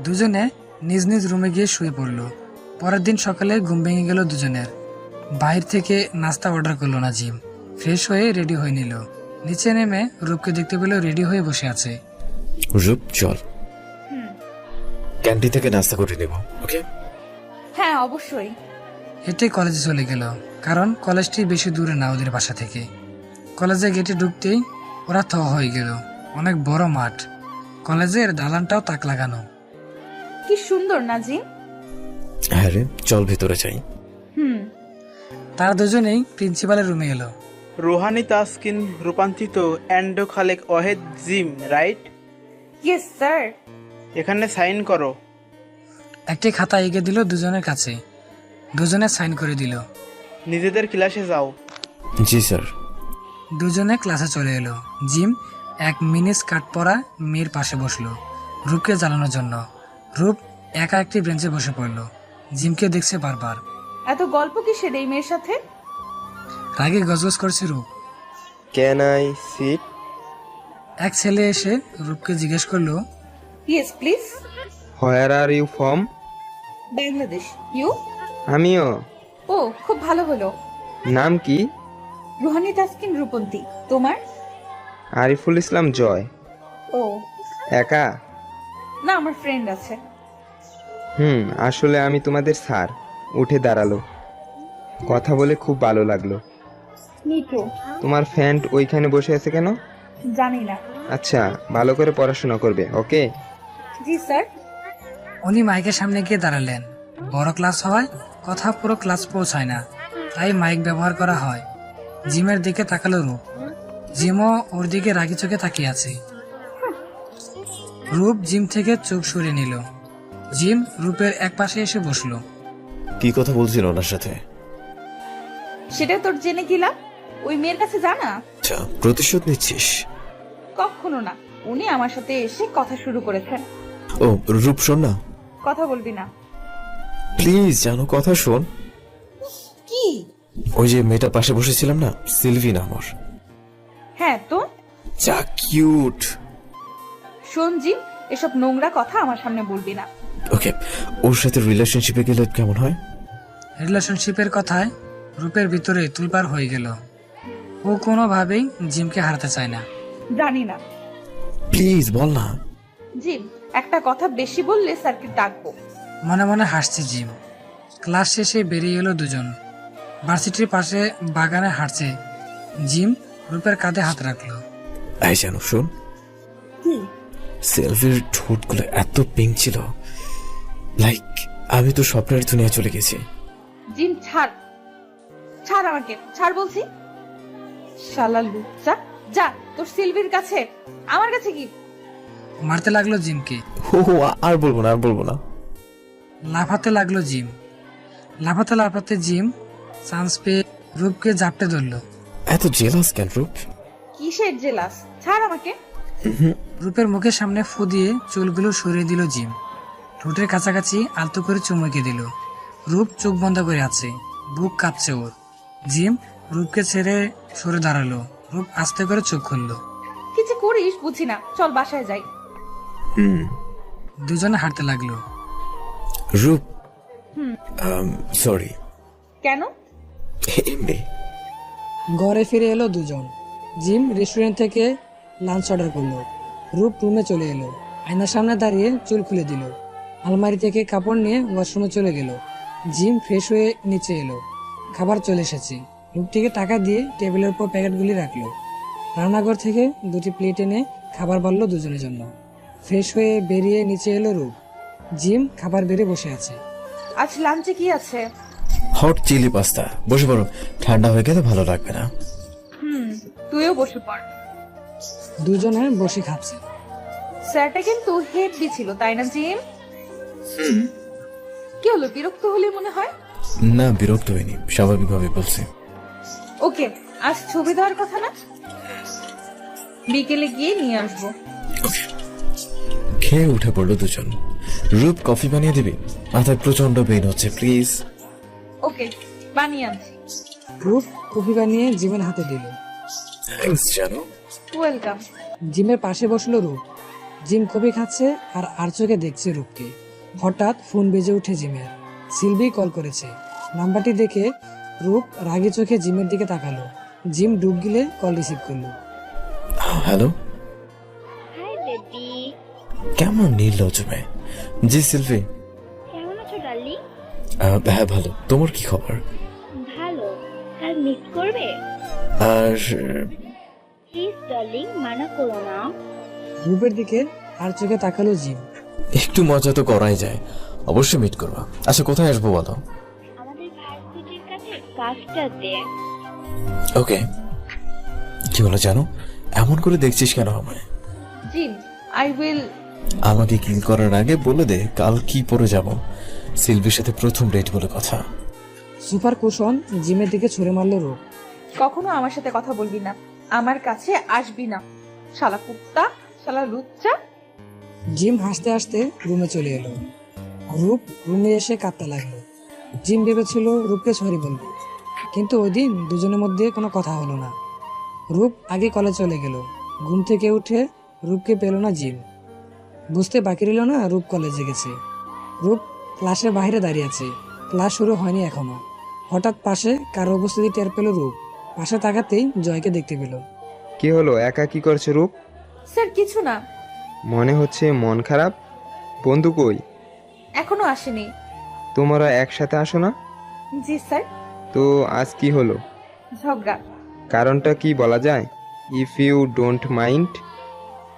দুজনে নিজ নিজ রুমে গিয়ে শুয়ে পড়লো। পরের দিন সকালে ঘুম ভেঙে গেল দুজনের। বাইরে থেকে নাস্তা অর্ডার করলো না জিম। ফ্রেশ হয়ে রেডি হয়ে নিল। নিচে নেমে রূপকে দেখতে পেল রেডি হয়ে বসে আছে। রূপ চল, ক্যান্টিন থেকে নাস্তা করে নেব। ওকে? হ্যাঁ অবশ্যই। হেঁটে কলেজে চলে গেল, কারণ কলেজটি বেশি দূরে না ওদের বাসা থেকে। কলেজে গেটে ঢুকতেই ওরা থ হয়ে গেল। অনেক বড় মাঠ, কলেজের দালানটাও তাক লাগানো। কি সুন্দর না জিম? হ্যাঁ রে, চল ভেতরে যাই। তারা দুজনেই প্রিন্সিপালের রুমে এলো। রুহানি তাসকিন রূপান্তরিত অ্যান্ডো Khalek Wahed Jim, right? Yes sir. এখানে সাইন করো। একটি খাতা এগিয়ে দিল দুজনের কাছে। দুজনে সাইন করে দিল। নিজেদের ক্লাসে যাও। জি স্যার। দুজনে ক্লাসে চলে এলো। জিম এক মিনি স্কার্ট পরা মেয়ের পাশে বসলো রূপকে জ্বালানোর জন্য। রূপ একা একটি বেঞ্চে বসে পড়লো। জিমকে দেখছে বারবার। এত গল্প কিসের এই মেয়ের সাথে? রাগে গজগজ করছে রূপ। Can I sit? এক ছেলে এসে রূপকে জিজ্ঞেস করলো, yes please. Where are you from? Bangladesh. You? আমিও। ও খুব ভালো হলো। নাম কি? রুহানি তাসকিন রূপন্তী। তোমার? আরিফুল ইসলাম জয়। ও একা? না, আমার ফ্রেন্ড আছে। আসলে আমি তোমাদের স্যার। উঠে দাঁড়ালো। কথা বলে খুব ভালো লাগলো। নিতো তোমার ফ্রেন্ড ওইখানে বসে আছে কেন? জানি না। আচ্ছা, ভালো করে পড়াশোনা করবে, ওকে? জি স্যার। উনি মাইকের সামনে গিয়ে দাঁড়ালেন। বড় ক্লাস হওয়ায় কথা পুরো ক্লাস পৌঁছায় না, তাই মাইক ব্যবহার করা হয়। জিমের দিকে তাকালো রূপ। জিমও ওর দিকে রাগি চোখে তাকিয়ে আছে। রূপ জিম থেকে চোখ সরিয়ে নিল। জিম রূপের এক পাশে এসে বসলো। কি কথা বলছিল ওনার সাথে? সেটা তোর জেনে কি লাভ? ওই মেয়ের কাছে জানা? আচ্ছা, প্রতিশোধ নিচ্ছিস? কখনো না। উনি আমার সাথে এসে কথা শুরু করেছেন। ও রূপ, শোন না কথা বলবি না। প্লিজ, জানো কথা শোন। কি? ওই যে মেয়েটার পাশে বসেছিলাম না, সিলভি নাম ওর। হ্যাঁ তো? যা কিউট। শোন জিম, এসব নোংরা কথা আমার সামনে বলবি না। ওকে, ওর সাথে রিলেশনশিপে গেলে কেমন হয়? রিলেশনশিপের কথায় রূপের ভিতরে তুলপার হয়ে গেল। ও কোনোভাবেই জিমকে হারাতে চায় না। জানি না। প্লিজ বল না। জিম, একটা কথা বেশি বললে স্যারকে ডাকবো। মনে মনে হাসছে জিম। ক্লাস শেষে বেরিয়ে এলো দুজন। ভার্সিটির পাশে বাগানে হাঁটছে। জিম রূপের কাঁধে হাত রাখলো। এই জানো, শোন, সেলফির ঠোঁটগুলো এত পিঙ্ক ছিল, লাইক আমি তো স্বপ্নের দুনিয়ায় চলে গেছি। জিম ছাড়, ছাড় আমাকে, ছাড় বলছি। শালা লুচ্চা, যা তোর সিলভির কাছে। আমার কাছে কি? মারতে লাগলো জিমকে। হো হো, আর বলবো না, আর বলবো না। লাফাতে লাগলো জিম। লাফাতে লাফাতে জিম চান্স পেয়ে রূপকে জাপটে ধরলো। এত জেলাস কেন রূপ? কিসের জেলাস? ছাড় আমাকে। রূপের মুখের সামনে ফু দিয়ে চুলগুলো সরিয়ে দিল জিম। ঠোঁটের কাছাকাছি আলতো করে চুমুকে দিল। রূপ চোখ বন্ধ করে আছে, বুক কাঁপছে ওর। জিম রূপকে ছেড়ে সরে দাঁড়ালো। রূপ আস্তে করে চোখ খুললো। কিছু করিস বুঝি না, চল বাসায় যাই। দুজনে হাঁটতে লাগলো। রূপ, সরি। কেন? এমনি। ঘরে ফিরে এলো দুজন। জিম রেস্টুরেন্ট থেকে লাঞ্চ অর্ডার করলো। রূপ রুমে চলে এলো। আয়নার সামনে দাঁড়িয়ে চুল খুলে দিল। আলমারি থেকে কাপড় নিয়ে ওয়াশরুমে চলে গেল। জিম ফ্রেশ হয়ে নিচে এলো। খাবার চলে এসেছে। রূপটিকে টাকা দিয়ে টেবিলের উপর প্যাকেটগুলি রাখলো। রান্নাঘর থেকে দুটি প্লেট এনে খাবার বাড়লো দুজনের জন্য। ফ্রেশ হয়ে বেরিয়ে নিচে এলো রূপ। জিম খাবার বেড়ে বসে আছে। আজ লাঞ্চে কি আছে? Hot chilli pasta. বসে পড়ো, ঠান্ডা হয়ে গেলে ভালো লাগবে না। তুইও বসে পড়। দুজনে বসে খাচ্ছে। স্যারটা কিন্তু হেভি ছিল, তাই না জিম? কি হলো, বিরক্ত হলে মনে হয়? না, বিরক্ত হয়নি, স্বাভাবিকভাবে বলছি। ওকে, আজ ছবি দেওয়ার কথা না? বিকেলে গিয়ে নিয়ে আসবো। খেয়ে উঠে পড়লো দুজন। রূপ, কফি বানিয়ে দিবি? মাথায় প্রচন্ড পেইন হচ্ছে, প্লিজ। ওকে, বানিয়ে আনছি। রূপ কফি বানিয়ে জিমের হাতে দিল। থ্যাঙ্কস জানো। ওয়েলকাম। জিমের পাশে বসলো রূপ। জিম কফি খাচ্ছে আর চোখে দেখছে রূপকে। হঠাৎ ফোন বেজে উঠে জিমের। সিলভি কল করেছে। নাম্বারটি দেখে রূপ রাগী চোখে জিমের দিকে তাকালো। জিম ডুব গিলে কল রিসিভ করলো। হ্যালো, হাই বেবি, কেমন নির্লজ্জ মেয়ে। জি সিলভি। কেমন আছো ডার্লিং? হ্যাঁ ভালো, তোমার কি খবর? ভালো। কাল মিস করবে? আর প্লিজ ডার্লিং, মানা করো না। রূপের দিকে আর চোখে তাকালো জিম। একটু মজা তো করাই যায়, অবশ্যই মিট করবা। আচ্ছা, কোথায় আসবো বলো? আমাদের ভার্সিটির কাছে কাজটাতে। ওকে। কি হলো জানো, এমন করে দেখছিস কেন আমায়? Gym, I will. আমাকে কিল করার আগে বলে দে কাল কি পরে যাব। সিলভির সাথে প্রথম ডেট বলে কথা। সুপার কুশন জিমের দিকে ছুড়ে মারলো রূপ। কখনো আমার সাথে কথা বলবি না, আমার কাছে আসবি না। শালা কুত্তা, শালা লুচ্চা। জিম হাসতে হাসতে রুমে চলে এলো। রূপ রুমে এসে কাঁদতে লাগলো। জিম ভেবেছিল রূপকে সরি বলবে, কিন্তু ওই দিন দুজনের মধ্যে কোনো কথা হলো না। রূপ আগে কলেজ চলে গেল। ঘুম থেকে উঠে রূপকে পেল না জিম। বুঝতে বাকি রইল না রূপ কলেজে গেছে। রূপ ক্লাসের বাইরে দাঁড়িয়ে আছে। ক্লাস শুরু হয়নি এখনো। হঠাৎ পাশে কারো উপস্থিতি টের পেল রূপ। পাশে তাকাতেই জয়কে দেখতে পেল। কি হলো, একা কি করছে রূপ? স্যার কিছু না। মনে হচ্ছে মন খারাপ। বন্ধু কই? এখনো আসেনি। তোমরা একসাথে আসো না? জি স্যার। তো আজ কি হলো? ঝগড়া। কারণটা কি বলা যায়? If you don't mind.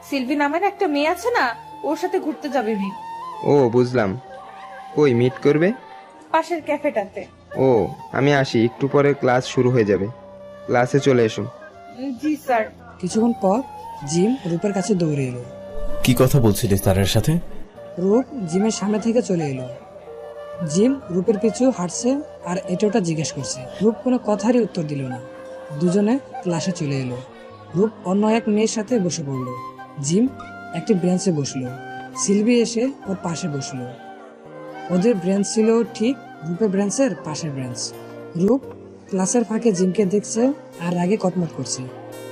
Silvi নামের একটা মেয়ে আছে না, ওর সাথে ঘুরতে যাবে মিম। ও বুঝলাম। কই মিট করবে? পাশের ক্যাফেটাতে। ও, আমি আসি, একটু পরে ক্লাস শুরু হয়ে যাবে। ক্লাসে চলে এসো। জি স্যার। কিছুক্ষণ পর জিম রূপের কাছে দৌড়ে এলো। কি কথা বলছিলি স্যারের সাথে? রূপ জিমের সামনে থেকে চলে এলো। জিম রূপের পিছু হাঁটছে আর এটা ওটা জিজ্ঞেস করছে। রূপ কোনো কথারই উত্তর দিল না। দুজনে ক্লাসে চলে এলো। রূপ অন্য এক মেয়ের সাথে বসে পড়লো। জিম একটি বেঞ্চে বসলো। সিলভি এসে ওর পাশে বসলো। ওদের ব্রেঞ্চ ছিল ঠিক রূপের ব্রেঞ্চের পাশের ব্রেঞ্চ। রূপ ক্লাসের ফাঁকে জিমকে দেখছে আর আগে কটমট করছে।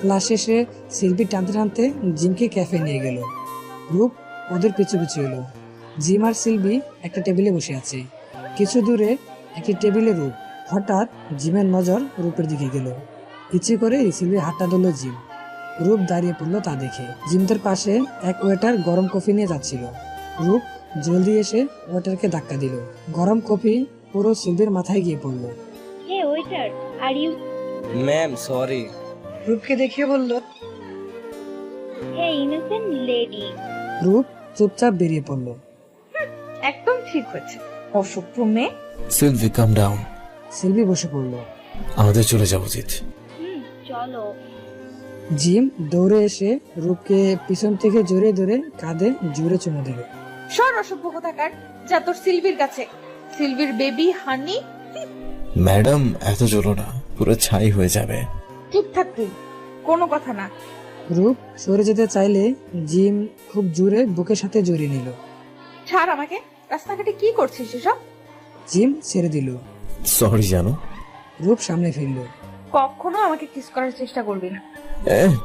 ক্লাস শেষে সিলভি টানতে টানতে জিমকে ক্যাফে নিয়ে গেল। রূপ ওদের পিছু পিছু এলো। জিম আর সিলভি একটা টেবিলে বসে আছে। কিছু দূরে একটি টেবিলে রূপ। হঠাৎ জিমের নজর রূপের দিকে গেল। ইচ্ছে করে সিলভি হাতটা ধরল জিম। রূপ দাঁড়িয়ে পড়লো তা দেখে। জিমদের পাশে এক ওয়েটার গরম কফি নিয়ে যাচ্ছিল। রূপ জলদি এসে ওয়েটারকে ধাক্কা দিল। গরম কফি পুরো সিলভির মাথায় গিয়ে পড়লো। Hey waiter, are you? Ma'am sorry. রূপকে দেখিয়ে বলল। Hey innocent lady. রূপ চুপচাপ বেরিয়ে পড়লো। একদম ঠিক হয়েছে। অসভ্য মেয়ে। সিলভি কাম ডাউন। সিলভি বসে পড়লো। আমাদের চলে যাওয়া উচিত। চলো। জিম দৌড়ে এসে রূপকে পিছন থেকে জড়িয়ে ধরে কাঁধে জোরে চুমু দিল। সর অসভ্য কোথাকার, যা তোর সিলভির কাছে। সিলভির বেবি হানি। ম্যাডাম এত জোরো না, পুরো ছাই হয়ে যাবে। ঠিকঠাক তুই, কোনো কথা না। রূপ সরে যেতে চাইলে জিম খুব জোরে বুকের সাথে জড়িয়ে নিল। ছাড় আমাকে, রাস্তাঘাটে কি করছিস এসব? জিম ছেড়ে দিল। সরি জানো। রূপ সামনে ফিরল। কখনো আমাকে কিস করার চেষ্টা করবি না।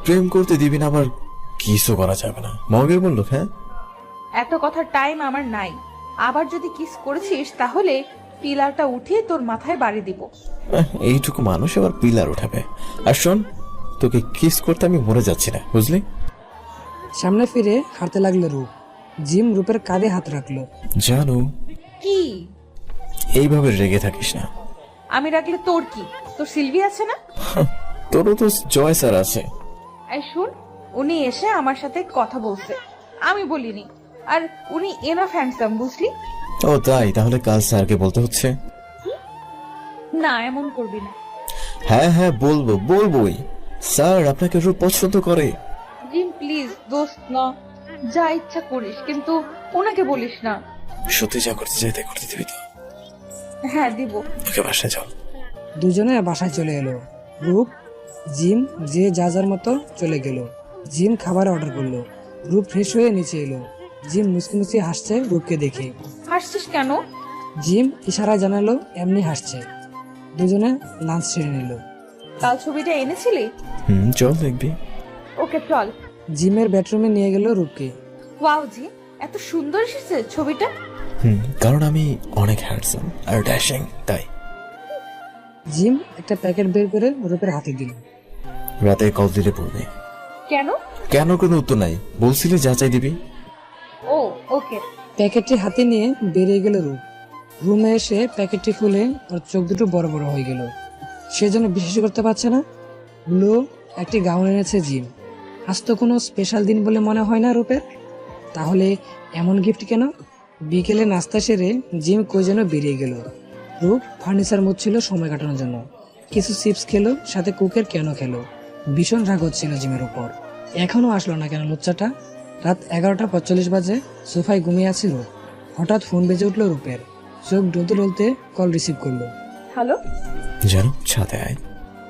প্রেম করতে দিবি না, আবার কিসও করা যাবে না। মগের বললো হ্যাঁ। এত কথার টাইম আমার নাই। আবার যদি কিস করেছিস তাহলে পিলারটা উঠিয়ে তোর মাথায় বাড়ি দিব। এইটুকু মানুষ আবার পিলার উঠাবে। আর শোন, তোকে কিস করতে আমি মরে যাচ্ছি না, বুঝলি? সামনে ফিরে হাঁটতে লাগলো রূপ। জিম রূপের কাঁধে হাত রাখলো। জানো, কি? এইভাবে রেগে থাকিস না। আমি রাখলে তোর কি? তোর সিলভি আছে না? তোরও তো জয় স্যার আছে। এই শুন, উনি এসে আমার সাথে কথা বলছে, আমি বলিনি। আর উনি এনাফ হ্যান্ডসাম, বুঝলি? ও তাই? তাহলে কাল স্যারকে বলতে হচ্ছে। না, এমন করবি না। হ্যাঁ হ্যাঁ বলবোই। স্যার আপনাকে রূপ পছন্দ করে। জিম প্লিজ, দোস্ত না, যা ইচ্ছা করিস, কিন্তু ওনাকে বলিস না। সত্যি যা করতে চাই তাই করতে দিবি তো? হ্যাঁ দিব। ওকে বাসায় চল। দুজনে বাসায় চলে এলো। রূপ জিম যে যা যার মতো চলে গেল। জিম খাবার অর্ডার করলো। রূপ ফ্রেশ হয়ে নিচে এলো। জিম মুসকি মুসকি হাসছে রূপকে দেখে। হাসছিস কেন? জিম ইশারায় জানালো এমনি হাসছে। দুজনে লাঞ্চ সেরে নিল। কাল ছবিটা এনেছিলি? চল দেখবি। ওকে চল। জিমের বেডরুমে নিয়ে গেল রূপকে। ওয়াও জিম, এত সুন্দর এসেছে ছবিটা। কারণ আমি অনেক হ্যান্ডসাম আর ড্যাশিং, তাই। জিম একটা প্যাকেট বের করে রূপের হাতে দিল। রাতে কল দিলে পড়বে। কেন? কেন কোনো উত্তর নাই, বলছিলে যাচাই দিবি। ও ওকে। প্যাকেটটি হাতে নিয়ে বেরিয়ে গেল রূপ। রুমে এসে প্যাকেটটি খুলে ওর চোখ দুটো বড় বড় হয়ে গেল। সে যেন বিশ্বাস করতে পারছে না। ব্লু একটি গাউন এনেছে জিম। আজ তো কোনো স্পেশাল দিন বলে মনে হয় না রূপের। তাহলে এমন গিফট কেন? বিকেলে নাস্তা সেরে জিম কই যেন বেরিয়ে গেল। রূপ ফার্নিচার মুছছিল সময় কাটানোর জন্য। কিছু চিপস খেলো, সাথে কুকের কেন খেলো। ভীষণ রাগ হচ্ছিল জিমের উপর। এখনো আসলো না কেন লুচ্চাটা? রাত 11:45 বাজে। সোফায় ঘুমিয়ে আছে রূপ। হঠাৎ ফোন বেজে উঠলো রূপের। চোখ ডলতে ডলতে কল রিসিভ করলো। হ্যালো, জানো ছাদে আয়।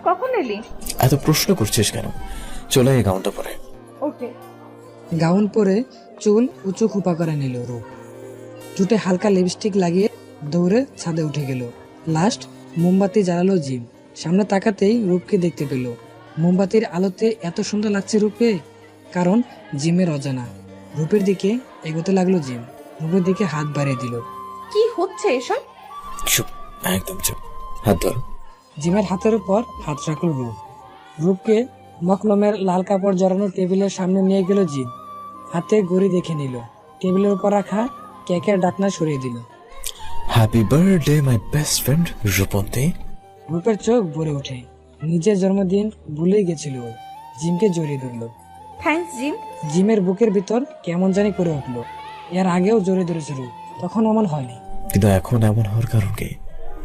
কখন এলি? এত প্রশ্ন করছিস কেন? চলে এই গাউনটা পরে। ওকে। গাউন পরে চুল উঁচু খোপা করে নিল রূপ। ঠোঁটে হালকা লিপস্টিক লাগিয়ে দৌড়ে ছাদে উঠে গেল। লাস্ট মোমবাতি জ্বালালো জিম। সামনে তাকাতেই রূপকে দেখতে পেল। মোমবাতির আলোতে এত সুন্দর লাগছে রূপকে। কারণ জিমের অজানা। রূপের দিকে এগোতে লাগলো জিম। রূপের দিকে হাত বাড়িয়ে দিল। কি হচ্ছে এসব? চুপ, একদম চুপ। হাত ধর। জিমের হাতের উপর হাত রাখল রূপ। রূপকে মখলমের লাল কাপড় জড়ানো টেবিলের সামনে নিয়ে গেল জিম। হাতে ঘড়ি দেখে নিল। টেবিলের উপর রাখা কেকের ডাকনা সরিয়ে দিল। Happy birthday my best friend Rupanti. রূপের চোখ ভরে ওঠে। নিজের জন্মদিন ভুলেই গেছিল ও। জিমকে জড়িয়ে ধরল। Thanks gym. জিমের বুকের ভিতর কেমন জানি করে উঠলো। এর আগেও জড়িয়ে ধরেছে রূপ, তখন এমন হয়নি। কিন্তু এখন এমন হওয়ার কারণ কি?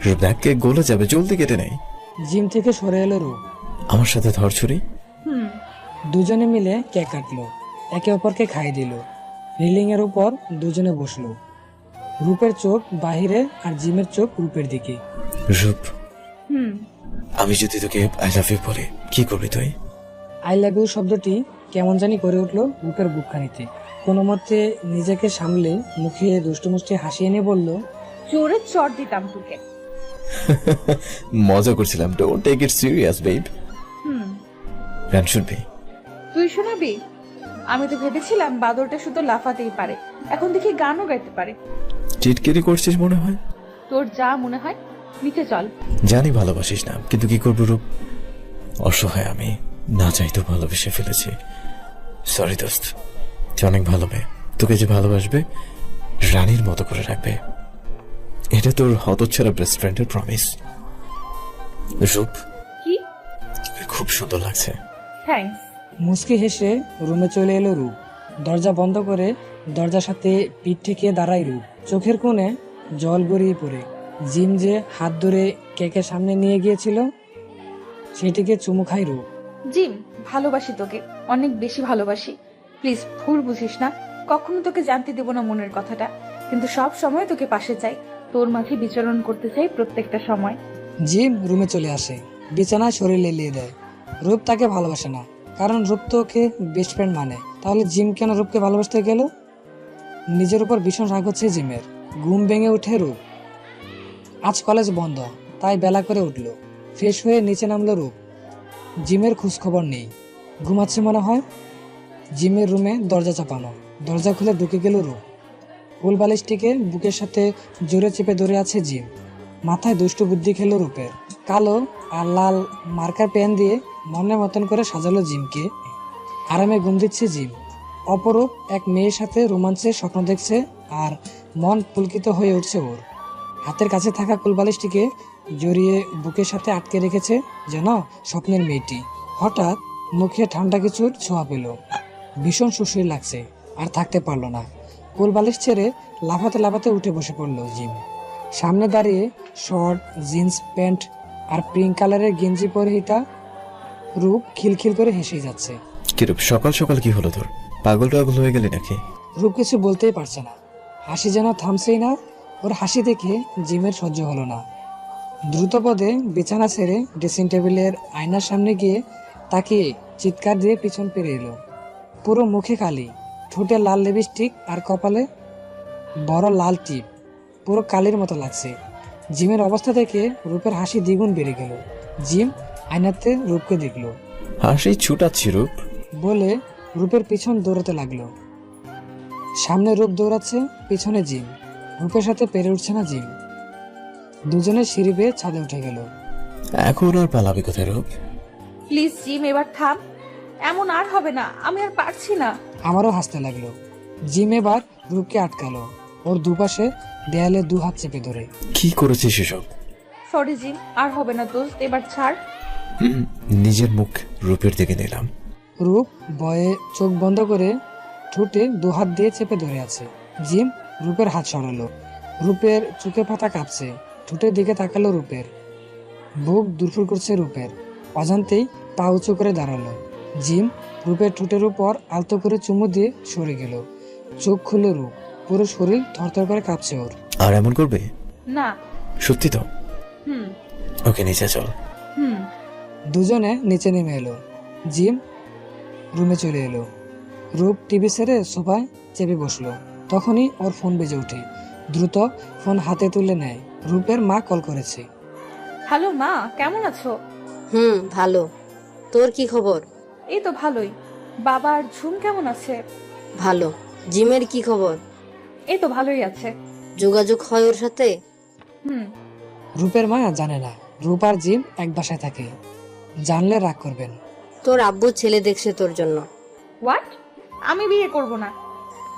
রূপ দেখ কেক গলে যাবে, জলদি কেটে নেই। জিম থেকে সরে এলো রূপ। আমার সাথে ধর ছুরি। দুজনে মিলে কেক কাটলো, একে অপরকে খাইয়ে দিল। রিলিং এর উপর দুজনে বসলো। রূপের চোখ বাহিরে আর জিমের চোখ রূপের দিকে। রূপ, আমি যদি তোকে আই লাভ ইউ বলি কি করবি তুই? আই লাভ ইউ শব্দটি কেমন জানি করে উঠলো রূপের বুকখানিতে। কোনো মতে নিজেকে সামলে মুখে দুষ্টুমুষ্টি হাসিয়ে নিয়ে বলল, জোরে চড় দিতাম তোকে। মজা করছিলাম, don't take it serious babe. গান শুনবি? তুই শোনাবি? আমি তো ভেবেছিলাম বাদরটা শুধু লাফাতেই পারে, এখন দেখি গানও গাইতে পারে। চিটকেরি করছিস মনে হয়। তোর যা মনে হয়, নিচে চল। জানি ভালোবাসিস না, কিন্তু কি করবো রূপ, অসহায় আমি, না চাইতেও ভালোবেসে ফেলেছি। সরি দোস্ত, তুই অনেক ভালো মেয়ে, তোকে যে ভালোবাসবে রানীর মতো করে রাখবে, এটা তোর হতচ্ছাড়া বেস্ট ফ্রেন্ডের প্রমিস। রূপ, কি? তোকে খুব সুন্দর লাগছে। থ্যাঙ্কস। মুচকি হেসে রুমে চলে এলো রূপ। দরজা বন্ধ করে দরজার সাথে পিঠ ঠেকিয়ে দাঁড়ায় রূপ। চোখের কোণে জল গড়িয়ে পড়ে। জিম যে হাত ধরে কেকের সামনে নিয়ে গিয়েছিল সেটিকে চুমু খায় রূপ। জিম, ভালোবাসি তোকে, অনেক বেশি ভালোবাসি। প্লিজ ভুল বুঝিস না, কখনো তোকে জানতে দেব না মনের কথাটা, কিন্তু সব সময় তোকে পাশে চাই, তোর মাঝে বিচরণ করতে চাই প্রত্যেকটা সময়। জিম রুমে চলে আসে, বিছানায় শরীর লেলিয়ে দেয়। রূপ তাকে ভালোবাসে না, কারণ রূপ তো ওকে বেস্ট ফ্রেন্ড মানে। তাহলে জিম কেন রূপকে ভালোবাসতে গেল? নিজের উপর ভীষণ রাগ হচ্ছে জিমের। ঘুম ভেঙে উঠে রূপ। আজ কলেজ বন্ধ, তাই বেলা করে উঠল। ফ্রেশ হয়ে নিচে নামলো রূপ। জিমের খোঁজ খবর নেই, ঘুমাচ্ছে মনে হয়। জিমের রুমে দরজা চাপানো, দরজা খুলে ঢুকে গেল রূপ। ফুল বালিশটিকে বুকের সাথে জোরে চেপে ধরে আছে জিম। মাথায় দুষ্টু বুদ্ধি খেলো রূপের। কালো আর লাল মার্কার পেন দিয়ে মনের মতন করে সাজালো জিমকে। আরামে ঘুম দিচ্ছে জিম। অপরূপ এক মেয়ের সাথে রোমাঞ্চের স্বপ্ন দেখছে আর মন পুলকিত হয়ে উঠছে ওর। হাতের কাছে থাকা কুলবালিশটিকে জড়িয়ে বুকের সাথে আটকে রেখেছে যেন স্বপ্নের মেয়েটি। হঠাৎ মুখে ঠান্ডা কিছুর ছোঁয়া পেল। ভীষণ সুশ্রী লাগছে, আর থাকতে পারলো না। কুলবালিশ ছেড়ে লাফাতে লাফাতে উঠে বসে পড়লো জিম। সামনে দাঁড়িয়ে শর্ট জিন্স প্যান্ট আর পিঙ্ক কালারের গেঞ্জি পরিহিতা রূপ খিলখিল করে হেসে যাচ্ছে। কি রূপ, সকাল সকাল কি হলো তোর? পাগল টাগল হয়ে গেলি নাকি? রূপ কিছু বলতেই পারছে না, হাসি যেন থামছেই না। ওর হাসি দেখে জিমের সহ্য হলো না। দ্রুত পদে বিছানা ছেড়ে ড্রেসিং টেবিলের আয়নার সামনে গিয়ে তাকে চিৎকার দিয়ে পিছন পেরে এলো। পুরো মুখে কালি, ঠোঁটে লাল লিপস্টিক আর কপালে বড় লাল টিপ, পুরো কালির মতো লাগছে। জিমের অবস্থা দেখে রূপের হাসি দ্বিগুণ বেড়ে গেল। জিম আয়নাতে রূপকে দেখলো। হাসি ছুটাচ্ছি রূপ বলে রূপের পিছন দৌড়াতে লাগলো। সামনে রূপ দৌড়াচ্ছে, পিছনে জিম। রূপের সাথে পেরে উঠছে না জিম। দুজনে সিঁড়ি বেয়ে ছাদে উঠে গেল। এখন আর পালাবি কোথায় রূপ? প্লিজ জিম, এবার থাম, এমন আর হবে না, আমি আর পারছি না। আমারও হাসতে লাগলো। জিম এবার রূপকে আটকালো, ওর দুপাশে দেয়ালে দু হাত চেপে ধরে। কি করেছিস এসব? সরি জিম, আর হবে না দোস্ত, এবার ছাড়। নিজের মুখ রূপের দিকে নিলাম। রূপ ভয়ে চোখ বন্ধ করে ঠোঁটে দু হাত দিয়ে চেপে ধরে আছে। জিম রূপের হাত সরালো। রূপের চোখে পাতা কাঁপছে, ঠোঁটের দিকে তাকালো রূপের। বুক দুরফুর করছে রূপের। অজান্তেই পা উঁচু করে দাঁড়ালো। জিম রূপের ঠোঁটের উপর আলতো করে চুমু দিয়ে সরে গেল। চোখ খুলে রূপ, পুরো শরীর থরথর করে কাঁপছে ওর। আর এমন করবে না। সত্যি তো? হুম ওকে নিচে চল। হুম। দুজনে নিচে নেমে এলো। জিম রুমে চলে এলো। রূপ টিভি ছেড়ে সোফায় চেপে বসলো। তখনই ওর ফোন বেজে ওঠে। দ্রুত ফোন হাতে তুলে নেয়। রূপের মা কল করেছে। হ্যালো মা, কেমন আছো? ভালো। তোর কি খবর? এই তো ভালোই। বাবা আর ঝুম কেমন আছে? ভালো। জিমের কি খবর? এই তো ভালোই আছে। যোগাযোগ হয় ওর সাথে? হুম। রূপের মা জানে না রূপ আর জিম এক বাসায় থাকে। জানলে রাগ করবেন। তোর আব্বু ছেলে দেখছে তোর জন্য। হোয়াট? আমি বিয়ে করব না।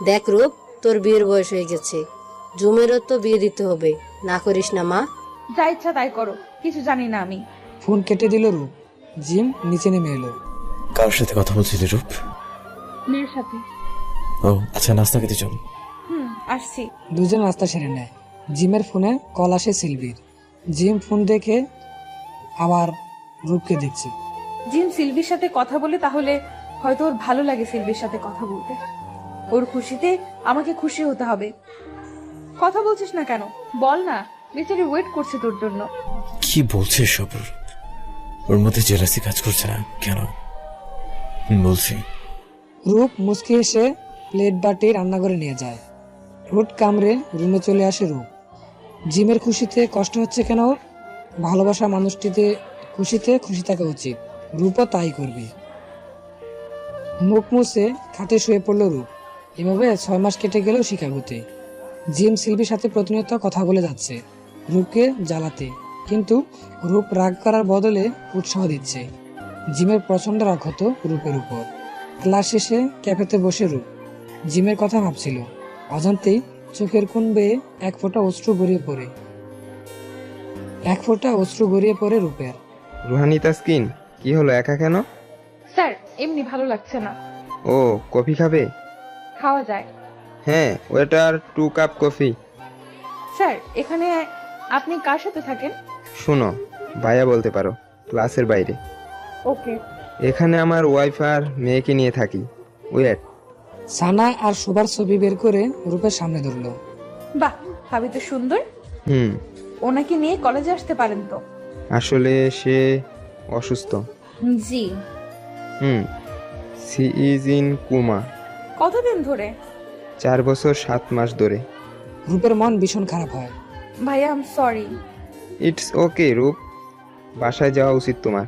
দেখ রূপ, তোর বিয়ের বয়স হয়ে গেছে, জুমেরও তো বিয়ে দিতে হবে, না করিস না মা। যা ইচ্ছা তাই করো, কিছু জানি না আমি। ফোন কেটে দিল রূপ। জিম নিচে নেমে এলো। কার সাথে কথা বলছিলি রূপ? মেয়ের সাথে। ও আচ্ছা, নাস্তা খেতে চল। আসছি। দুজন নাস্তা সেরে নেয়। জিমের ফোনে কল আসে সিলভির। জিম ফোন দেখে আবার রূপকে দেখছে। জিম সিলভির সাথে কথা বলে, তাহলে হয়তো ওর ভালো লাগে সিলভির সাথে কথা বলতে। ওর খুশিতে আমাকে খুশি হতে হবে। কথা বলছিস না কেন? বল না, বেচারি ওয়েট করছে তোর জন্য। কি বলছিস সব? ওর মধ্যে জেলাসি কাজ করছে না কেন? বলছি। রূপ মুচকি এসে প্লেট বাটি রান্নাঘরে নিয়ে যায়। রুট কামড়ে রুমে চলে আসে রূপ। জিমের খুশিতে কষ্ট হচ্ছে কেন ওর? ভালোবাসা মানুষটিতে খুশিতে খুশি থাকা উচিত। রূপও তাই করবে। মুখ মুছে খাটে শুয়ে পড়ল রূপ। এভাবে 6 মাস কেটে গেল শিকাগোতে। জিম সিলভির সাথে প্রতিনিয়ত কথা বলে যাচ্ছে রূপকে জ্বালাতে, কিন্তু রূপ রাগ করার বদলে উৎসাহ দিচ্ছে। জিমের প্রচন্ড রাগ হতো রূপের উপর। ক্লাস শেষে ক্যাফেতে বসে রূপ জিমের কথা ভাবছিল। অজান্তেই চোখের কোণ বেয়ে এক ফোঁটা অশ্রু গড়িয়ে পড়ে রূপের। রুহানি তাসকিন, কি হলো, একা কেন? স্যার, এমনি ভালো লাগছে না। ও, কফি খাবে? খাওয়া যায়। হ্যাঁ, ওয়েটার 2 কাপ কফি। স্যার, এখানে আপনি কার সাথে থাকেন? শোনো, ভাইয়া বলতে পারো, ক্লাসের বাইরে। ওকে। এখানে আমার ওয়াইফ আর মেয়েকে নিয়ে থাকি। ওয়েট। সানা আর শোভার ছবি বের করে রূপের সামনে ধরলো। বাহ, ভাবি তো সুন্দর। হুম। ওনাকে নিয়ে কলেজে আসতে পারেন তো। আসলে সে অসুস্থ। জি। She is in coma. কতদিন ধরে? 4 বছর 7 মাস ধরে। রূপের মন ভীষণ খারাপ হয়। ভাইয়া, I am sorry. It's okay রূপ, বাসায় যাওয়া উচিত তোমার।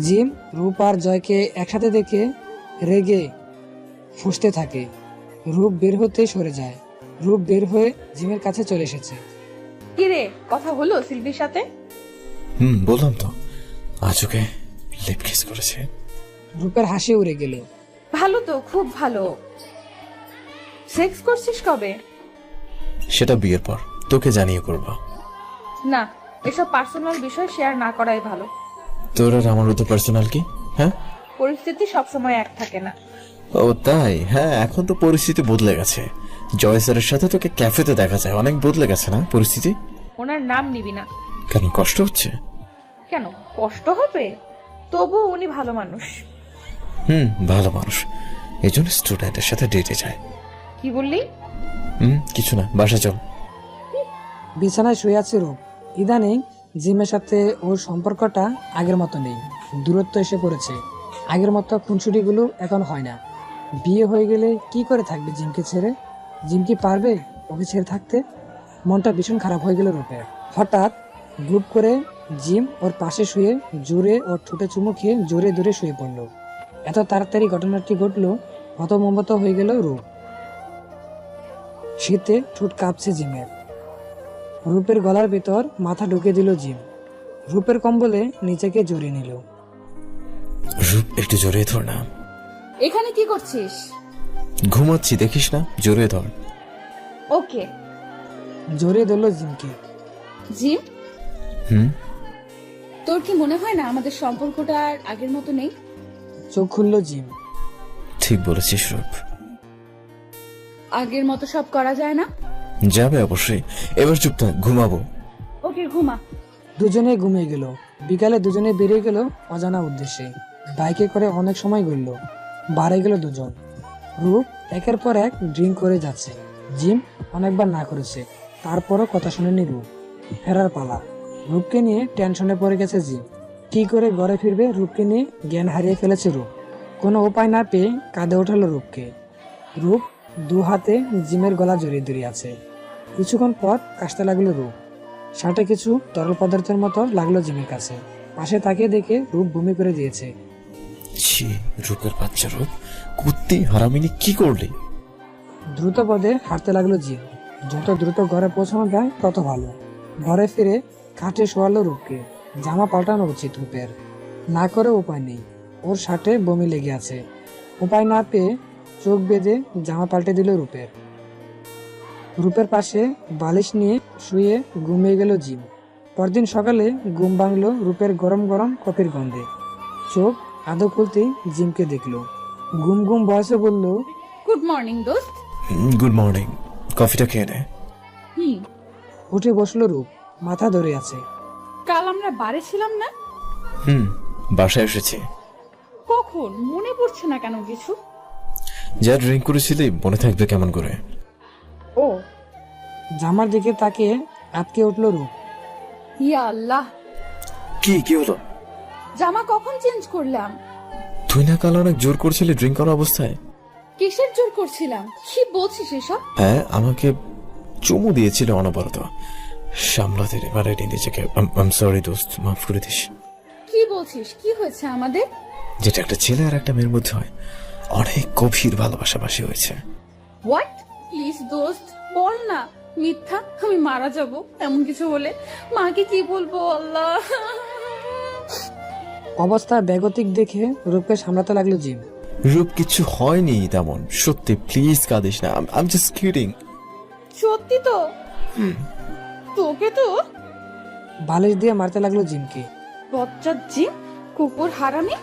জিম রূপ আর জয়কে একসাথে দেখে রেগে ফুঁসতে থাকে। রূপ বের হতে সরে যায়। রূপ বের হয়ে জিমের কাছে চলে এসেছে। কি রে, কথা হলো সিলভির সাথে? বললাম তো, আজ ওকে লিপ কিস করেছে। রূপের হাসি উড়ে গেল। ভালো তো, খুব ভালো। সেক্স করছিস কবে? সেটা বিয়ের পর তোকে জানিয়ে করবো। না, এসব পার্সোনাল বিষয় শেয়ার না করাই ভালো। তোর আর আমার তো পার্সোনাল কি? হ্যাঁ, পরিস্থিতি সবসময় এক থাকে না। ও তাই? হ্যাঁ, এখন তো পরিস্থিতি বদলে গেছে। জয় স্যারের সাথে তোকে ক্যাফেতে দেখা যায়, অনেক বদলে গেছে না পরিস্থিতি? ওনার নাম নিবি না। কেন, কষ্ট হচ্ছে? কেন কষ্ট হবে? তবু উনি ভালো মানুষ। ভালো মানুষ, এই জন্য স্টুডেন্টের সাথে ডেটে যায়। কি বললি? কিছু না, বাসা চল। বিছানায় শুয়ে আছে রূপ। ইদানিং জিমের সাথে ওর সম্পর্কটা আগের মতো নেই। দূরত্ব এসে পড়েছে। আগের মতো খুনসুটিগুলো এখন হয় না। বিয়ে হয়ে গেলে কি করে থাকবে জিমকে ছেড়ে? জিম কি পারবে ওকে ছেড়ে থাকতে? মনটা ভীষণ খারাপ হয়ে গেল রূপের। হঠাৎ গ্রুপ করে জিম ওর পাশে শুয়ে জোরে ওর ঠোঁটে চুমু খেয়ে জোরে দূরে শুয়ে পড়লো। এত তাড়াতাড়ি ঘটনাটি ঘটলো, হতমম্বত হয়ে গেল রূপ। শীতে ঠোঁট কাঁপছে জিমের। রূপের গলার ভেতর মাথা ঢুকে দিল জিম। রূপের কম্বলে নিজেকে জড়িয়ে নিল। রূপ, একটু জোরে ধর না। এখানে কি করছিস? ঘুমাচ্ছি, দেখিস না? জোরে ধর। ওকে। জড়িয়ে ধরল জিমকে। জিম, হুম তোর কি মনে হয় না আমাদের সম্পর্কটা আর আগের মতো নেই? চোখ খুলল জিম। ঠিক বলেছিস রূপ, আগের মতো সব করা যায় না। যাবে অবশ্যই। এবার চুপ থাক, ঘুমাবো। ওকে, ঘুমা। দুজনে ঘুমিয়ে গেল। বিকালে দুজনে বেরিয়ে গেল অজানা উদ্দেশ্যে। বাইকে করে অনেক সময় ঘুরল। বাড়ে গেল দুজন। রূপ একের পর এক ড্রিঙ্ক করে যাচ্ছে। জিম অনেকবার না করেছে, তারপরও কথা শুনেনি রূপ। ফেরার পালা। রূপকে নিয়ে টেনশনে পড়ে গেছে জিম। কি করে ঘরে ফিরবে রূপকে নিয়ে জ্ঞান হারিয়ে ফেলেছে রূপ। কোনো উপায় না পেয়ে কাঁধে ওঠালো রূপকে। রূপ 2 হাতে জিমের গলা জড়িয়ে ধরে আছে। কিছুক্ষণ পর কাশতে লাগলো রূপ। শার্টে কিছু তরল পদার্থের মতো লাগলো জিমের কাছে। পাশে তাকিয়ে দেখে রূপ বমি করে দিয়েছে। ছি, রূপের বাচ্চা রূপ, কুত্তি হারামিনী, কি করলি? দ্রুত পদে হাঁটতে লাগলো জিম। যত দ্রুত ঘরে পৌঁছানো যায় তত ভালো। ঘরে ফিরে খাটে শোয়ালো রূপকে। জামা পাল্টানো উচিত রূপের, না করে উপায় নেই। ওর শার্টে বমি লেগে আছে। উপায় না পেয়ে চোখ বেঁধে জামা পাল্টে দিল রূপের। রূপের পাশে বালিশ নিয়ে শুয়ে ঘুমিয়ে গেল জিম। পরদিন সকালে ঘুম ভাঙল রূপের গরম গরম কফির গন্ধে। চোখ আদৌ খুলতেই জিমকে দেখলো। ঘুম ঘুম বয়সে বলল, গুড মর্নিং দোস্ত। Good morning. কফিটা খেয়ে নে। উঠে বসলো রূপ, মাথা ধরে আছে। কাল আমরা বাড়ি ছিলাম না? বাসায় এসেছি। কখন? মনে পড়ছে না কেন কিছু? যা ড্রিঙ্ক করেছিলি মনে থাকবে কেমন করে? ও জামার দিকে তাকিয়ে আটকে উঠল রূপ। ইয়া আল্লাহ, কি হলো? জামা কখন চেঞ্জ করলাম? তুই না কাল অনেক জোর করছিলি ড্রিঙ্ক করা অবস্থায়? কিসের জোর করছিলাম? কি বলছিস এসব? হ্যাঁ, আমাকে চুমু দিয়েছিল অনবরত। সামলাতে পারেনি নিজেকে। আম সরি দোস্ত, মাফ করে দিস। কি বলছিস? কি হয়েছে আমাদের? যেটা একটা ছেলে আর একটা মেয়ের মধ্যে হয়, অনেক গভীর ভালোবাসাবাসি হয়েছে। হোয়াট? প্লিজ দোস্ত বল না। মিথ্যা, আমি মারা যাব এমন কিছু হলে। মাকে কি বলবো আল্লাহ। অবস্থা বেগতিক দেখে রূপকে সামলাতে লাগলো জিম। রূপ কিছু হয়নি তেমন, সত্যি প্লিজ কাঁদিস না। I am just kidding. সত্যি তো? তোকে তো বালিশ দিয়ে মারতে লাগলো জিমকে। বজ্জাত জিম, কুকুর হারামি।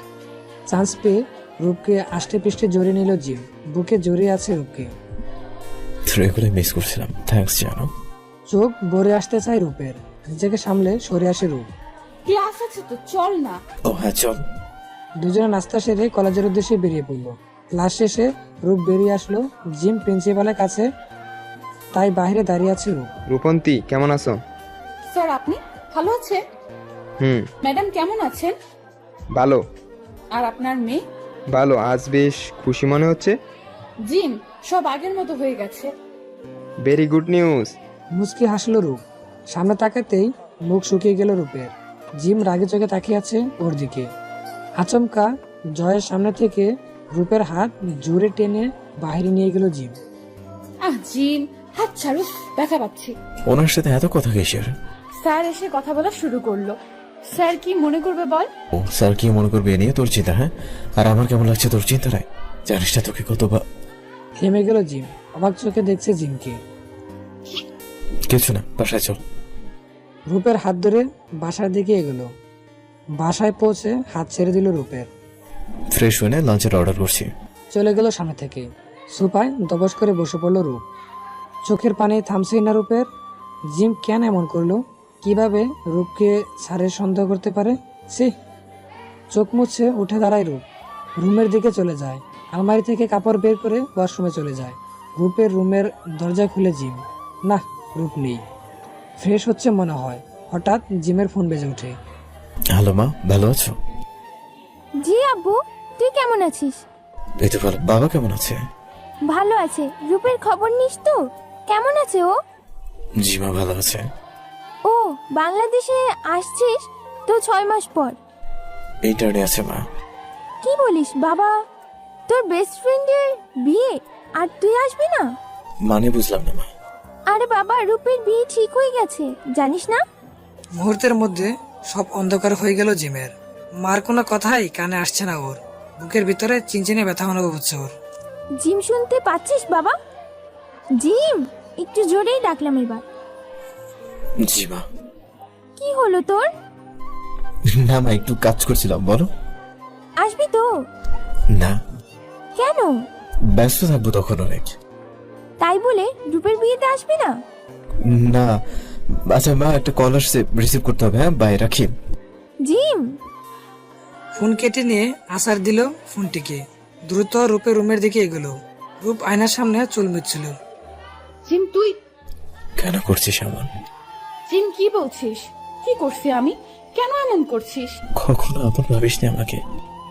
চান্স পেয়ে রূপকে আষ্টে পৃষ্ঠে জড়িয়ে নিল জিম। বুকে জড়িয়ে আছে রূপকে। এগুলো মিস করছিলাম, থ্যাঙ্কস জানো। চোখ ভরে আসতে চায় রূপের, নিজেকে সামলে সরে আসে রূপ। ক্লাস আছে তো, চল না। ও হ্যাঁ চল। দুজনে নাস্তা সেরে কলেজের উদ্দেশ্যে বেরিয়ে পড়লো। ক্লাস শেষে রূপ বেরিয়ে আসলো জিম প্রিন্সিপালের কাছে, তাই বাইরে দাঁড়িয়ে আছে রূপ। রূপন্তী কেমন আছো? স্যার আপনি ভালো আছেন? ম্যাডাম কেমন আছেন? ভালো। আর আপনার মেয়ে? ভালো। আজ বেশ খুশি মনে হচ্ছে। জিম, সব আগের মতো হয়ে গেছে। Very good news. মুচকি হাসলো রূপ। সামনে তাকাতেই মুখ শুকিয়ে গেল রূপের। জিম রাগে চোখে তাকিয়ে আছে ওর দিকে। আচমকা জয়ের সামনে থেকে রূপের হাত জোরে টেনে বাইরে নিয়ে গেল জিম। জিম, হাত ছাড়ো, ব্যথা পাচ্ছি। ওনার সাথে এত কথা কিসের? স্যার এসে কথা বলা শুরু করলো। স্যার কি মনে করবে বল? ও স্যার কি মনে করবে এ নিয়ে তোর চিন্তা? হ্যাঁ, আর আমার কেমন লাগছে তোর চিন্তা নাই? জানিস না তোকে থেমে গেল জিম, অবাক চোখে দেখছে জিমকে। কিছু না, বাসায় চল। রূপের হাত ধরে বাসার দিকে এগোলো। বাসায় পৌঁছে হাত ছেড়ে দিল রূপের। ফ্রেশ হয়ে নে, লাঞ্চের অর্ডার করছি। চলে গেল সামনে থেকে। সোফায় দবস করে বসে পড়লো রূপ। চোখের পানি থামছেই না রূপের। জিম কেন এমন করলো? কিভাবে রূপকে স্যারের সন্দেহ করতে পারে? সে চোখ মুছে উঠে দাঁড়ায় রূপ। রুমের দিকে চলে যায়। আলমারি থেকে কাপড় বের করে ওয়াশরুমে চলে যায়। রূপের রুমের দরজা খুলে জিম। না, রূপ নেই। ফ্রেশ হচ্ছে মনে হয়, হঠাৎ জিমের ফোন বেজে ওঠে। হ্যালো মা, ভালো আছো? জি আব্বু, তুই কেমন আছিস? এই তো ভালো। বাবা কেমন আছে? ভালো আছে। রূপের খবর নিস তো? কেমন আছে ও? জি মা, ভালো আছে। ও বাংলাদেশে আসছিস তো 6 মাস পর? ইন্টারনে আছে মা। কি বলিস বাবা, তোর বেস্ট ফ্রেন্ডের বিয়ে আর তুই আসবি না? মানে বুঝলাম না মা। আরে বাবা, রূপের বিয়ে ঠিক হয়ে গেছে, জানিস না? মুহূর্তের মধ্যে সব অন্ধকার হয়ে গেল জিমের। মার কোনো কথাই কানে আসছে না ওর। বুকের ভিতরে চিনচিনে ব্যথা অনুভব হচ্ছে ওর। জিম, শুনতে পাচ্ছিস বাবা? জিম, একটু জোরেই ডাকলাম এবার। জি মা। কি হলো তোর? না মা, একটু কাজ করছিলাম। বলো। আসবি তো? না। কেন? ব্যস্ত থাকবো তখন অনেক। তাই বলে রূপের বিয়েতে আসবি না? না। আচ্ছা মা, একটা কল আসছে, রিসিভ করতে হবে। হ্যাঁ, বাই, রাখি। জিম, ফোন কেটে নিয়ে আসার দিল ফোনটিকে। দ্রুত রূপের রুমের দিকে এগোলো। রূপ আয়নার সামনে চুল মুছছিল। জিম তুই কেন করছিস এমন? জিম কি বলছিস? কি করছি আমি? কেন এমন করছিস? কখনো আপন ভাবিস না আমাকে।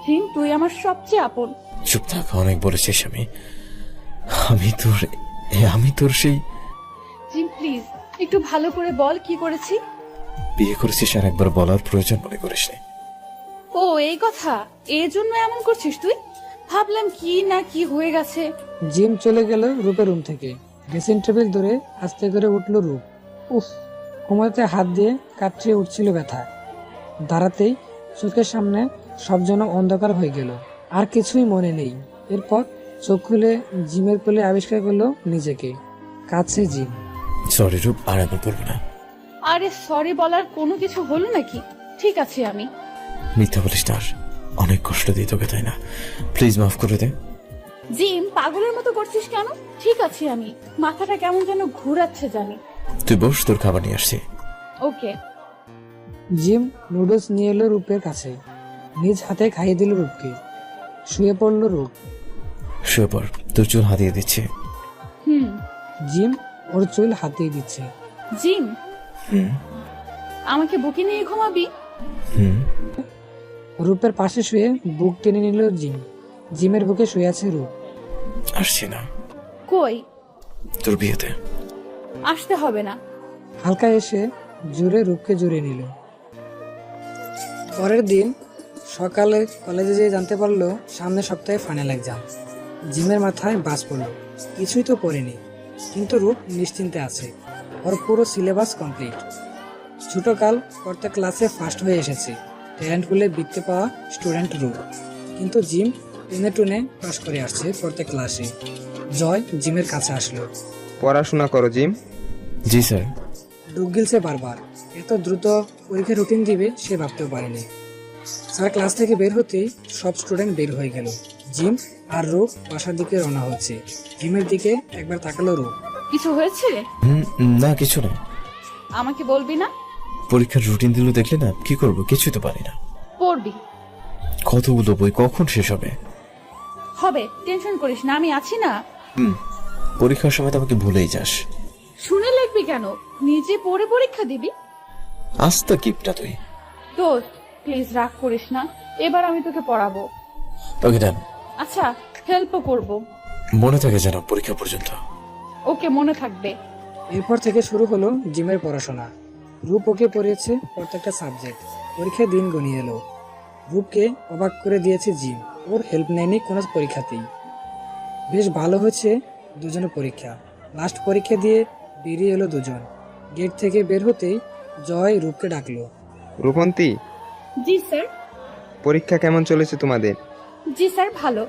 জিম তুই আমার সবচেয়ে আপন। চুপ থাক, অনেক বলেছিস। আমি তোর সেই জিম প্লিজ একটু ভালো করে বল কি করেছি। বিয়ে করেছিস আর একবার বলার প্রয়োজন মনে করিস নি। ও এই কথা, এই জন্য এমন করছিস তুই? ভাবলাম কি না কি হয়ে গেছে। জিম চলে গেল রূপের রুম থেকে। ড্রেসিং টেবিল ধরে আস্তে করে উঠলো রূপ। উফ, কোমরেতে হাত দিয়ে কাটছে উঠছিল ব্যথা। দাঁড়াতেই চোখের সামনে সব যেন অন্ধকার হয়ে গেল। আর কিছুই মনে নেই। এরপর চোখ খুলে জিমের কোলে আবিষ্কার করলো নিজেকে। কাছে জিম। সরি রূপ, আর আমি বলবো না। আরে সরি বলার কোনো কিছু হলো নাকি? ঠিক আছে আমি। মিথ্যা বলিস না আর। অনেক কষ্ট দিই তোকে, তাই না? প্লিজ মাফ করে দে। জিম, পাগলের মতো করছিস কেন? ঠিক আছে আমি। মাথাটা কেমন যেন ঘুরাচ্ছে জানি। তুই বস, তোর খাবার নিয়ে আসছি। ওকে। জিম নুডলস নিয়ে এলো রূপের কাছে, নিজ হাতে খাইয়ে দিল রূপকে। শুয়ে পড়ল রূপ। শুয়ে পর, তোর চুল হাতিয়ে দিচ্ছি। হুম। জিম ওর চুল হাতিয়ে দিচ্ছে। জিম, হুম আমাকে বুকে নিয়ে ঘুমাবি? হুম। রূপের পাশে শুয়ে বুক টেনে নিল জিম। জিমের বুকে শুয়ে আছে রূপ। আসছি না কই? তোর বিয়েতে। আসতে হবে না। হালকা এসে জোরে রূপকে জড়িয়ে নিল। পরের দিন সকালে কলেজে যেয়ে জানতে পারলো সামনের সপ্তাহে ফাইনাল এক্সাম। জিমের মাথায় বাজ পড়ল, কিছুই তো পড়েনি, কিন্তু রূপ নিশ্চিন্তে আছে। ওর পুরো সিলেবাস কমপ্লিট। ছোটকাল প্রত্যেক ক্লাসে ফার্স্ট হয়ে এসেছে, ট্যালেন্ট পুলে বৃত্তি পাওয়া স্টুডেন্ট রূপ। কিন্তু জিম টেনে টুনে পাস করে আসছে প্রত্যেক ক্লাসে। জয় জিমের কাছে আসলো। পড়াশোনা করো জিম। জি স্যার। ডুব গিলছে বারবার। এত দ্রুত পরীক্ষার রুটিন দিবে সে ভাবতেও পারেনি। স্যার ক্লাস থেকে বের হতেই সব স্টুডেন্ট বের হয়ে গেল। জিম আর রূপ বাসার দিকে রওনা হচ্ছে। জিমের দিকে একবার তাকালো রূপ। কিছু হয়েছে? না কিছু না। আমাকে বলবি না? পরীক্ষার রুটিন দিল দেখলে না, কি করবো, কিছুই তো পারি না। পড়বি। কতগুলো বই, কখন শেষ হবে? হবে, টেনশন করিস না, আমি আছি না। পরীক্ষার সময় তো আমাকে ভুলেই যাস। শুনে লিখবি কেন? নিজে পড়ে পরীক্ষা দিবি। আস্তা কিপটা তুই। দোস্ত প্লিজ রাগ করিস না, এবার আমি তোকে পড়াবো। ওকে ডান। আচ্ছা, হেল্পও করব। মনে থাকে যেন পরীক্ষা পর্যন্ত। ওকে, মনে থাকবে। এরপর থেকে শুরু হলো জিমের পড়াশোনা। রূপ ওকে পড়িয়েছে প্রত্যেকটা সাবজেক্ট। পরীক্ষার দিন গনিয়ে এলো। রূপকে অবাক করে দিয়েছে জিম। ওর হেল্প নেয়নি কোনো পরীক্ষাতেই। বেশ ভালো হয়েছে দুজনের পরীক্ষা। লাস্ট পরীক্ষা দিয়ে বেরিয়ে এলো দুজন। গেট থেকে বের হতেই জয় রূপকে ডাকলো। রূপন্তী, জি স্যার। পরীক্ষা কেমন চলেছে তোমাদের? জি স্যার, ভালো।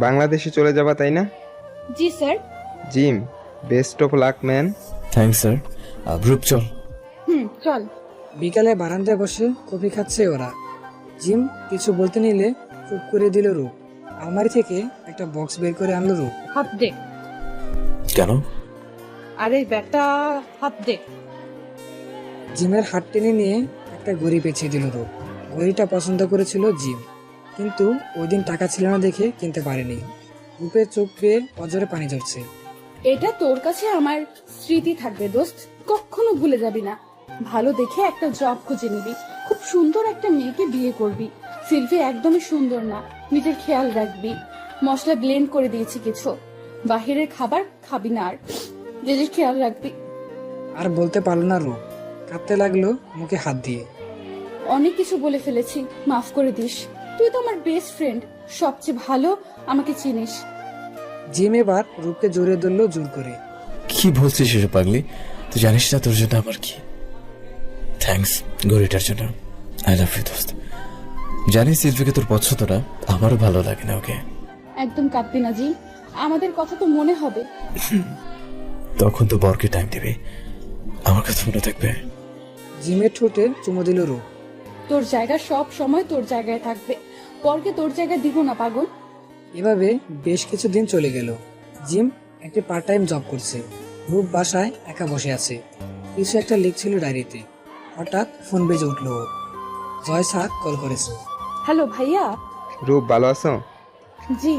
বাংলাদেশে চলে যাবা তাই না? জি sir. Jim, best of luck man. Thanks sir. Roop চল। চল। বিকালে বারান্দায় বসে কফি খাচ্ছে ওরা। জিম কিছু বলতে নিলে চুপ করে দিল রূপ। আলমারি থেকে একটা বক্স বের করে আনলো রূপ। হাত দে। কেন? আরে বেটা, হাত দে। জিমের হাত টেনে নিয়ে একটা ঘড়ি পেঁচিয়ে দিল রূপ। ঘড়িটা পছন্দ করেছিল জিম, কিন্তু ওই দিন টাকা ছিল না দেখে কিনতে পারেনি। রূপের চোখ পেয়ে অজরে পানি ঝরছে। এটা তোর কাছে আমার স্মৃতি থাকবে দোস্ত, কখনো ভুলে যাবি না। ভালো দেখে একটা জব খুঁজে নিবি, খুব সুন্দর একটা মেয়েকে বিয়ে করবি। সিলভি একদমই সুন্দর না, নিজের খেয়াল রাখবি। মশলা ব্লেন্ড করে দিয়েছি কিছু, বাহিরের খাবার খাবি না, আর নিজের খেয়াল রাখবি। আর বলতে পারল না রূপ, কাঁদতে লাগলো মুখে হাত দিয়ে। অনেক কিছু বলে ফেলেছি, মাফ করে দিস। তুই তো আমার বেস্ট ফ্রেন্ড, সবচেয়ে ভালো আমাকে চিনিস। জিম এবার রূপকে জড়িয়ে ধরলো জোর করে। কি বলছিস এসব পাগলি? তুই জানিস না তোর জন্য আমার কি। থ্যাঙ্কস ঘড়িটার জন্য। আই লাভ ইউ দোস্ত। জানিস সিলভিকে তোর পছন্দ না, আমারও ভালো লাগে না ওকে। একদম কাঁদবি না জি, আমাদের কথা তো মনে হবে। তখন তো বরকে টাইম দিবি, আমার কথা মনে থাকবে। জিমের ঠোঁটে চুমো দিল রূপ। তোর জায়গা সব সময় তোর জায়গায় থাকবে, পরকে তোর জায়গায় দিব না পাগল। এভাবে বেশ কিছুদিন চলে গেল। জিম একটি পার্ট টাইম জব করছে। রূপ বাসায় একা বসে আছে, কিছু একটা লিখছিল ডায়েরিতে। হঠাৎ ফোন বেজে উঠলো ওর। জয় স্যার কল করেছে। হ্যালো ভাইয়া। রূপ, ভালো আছো? জি।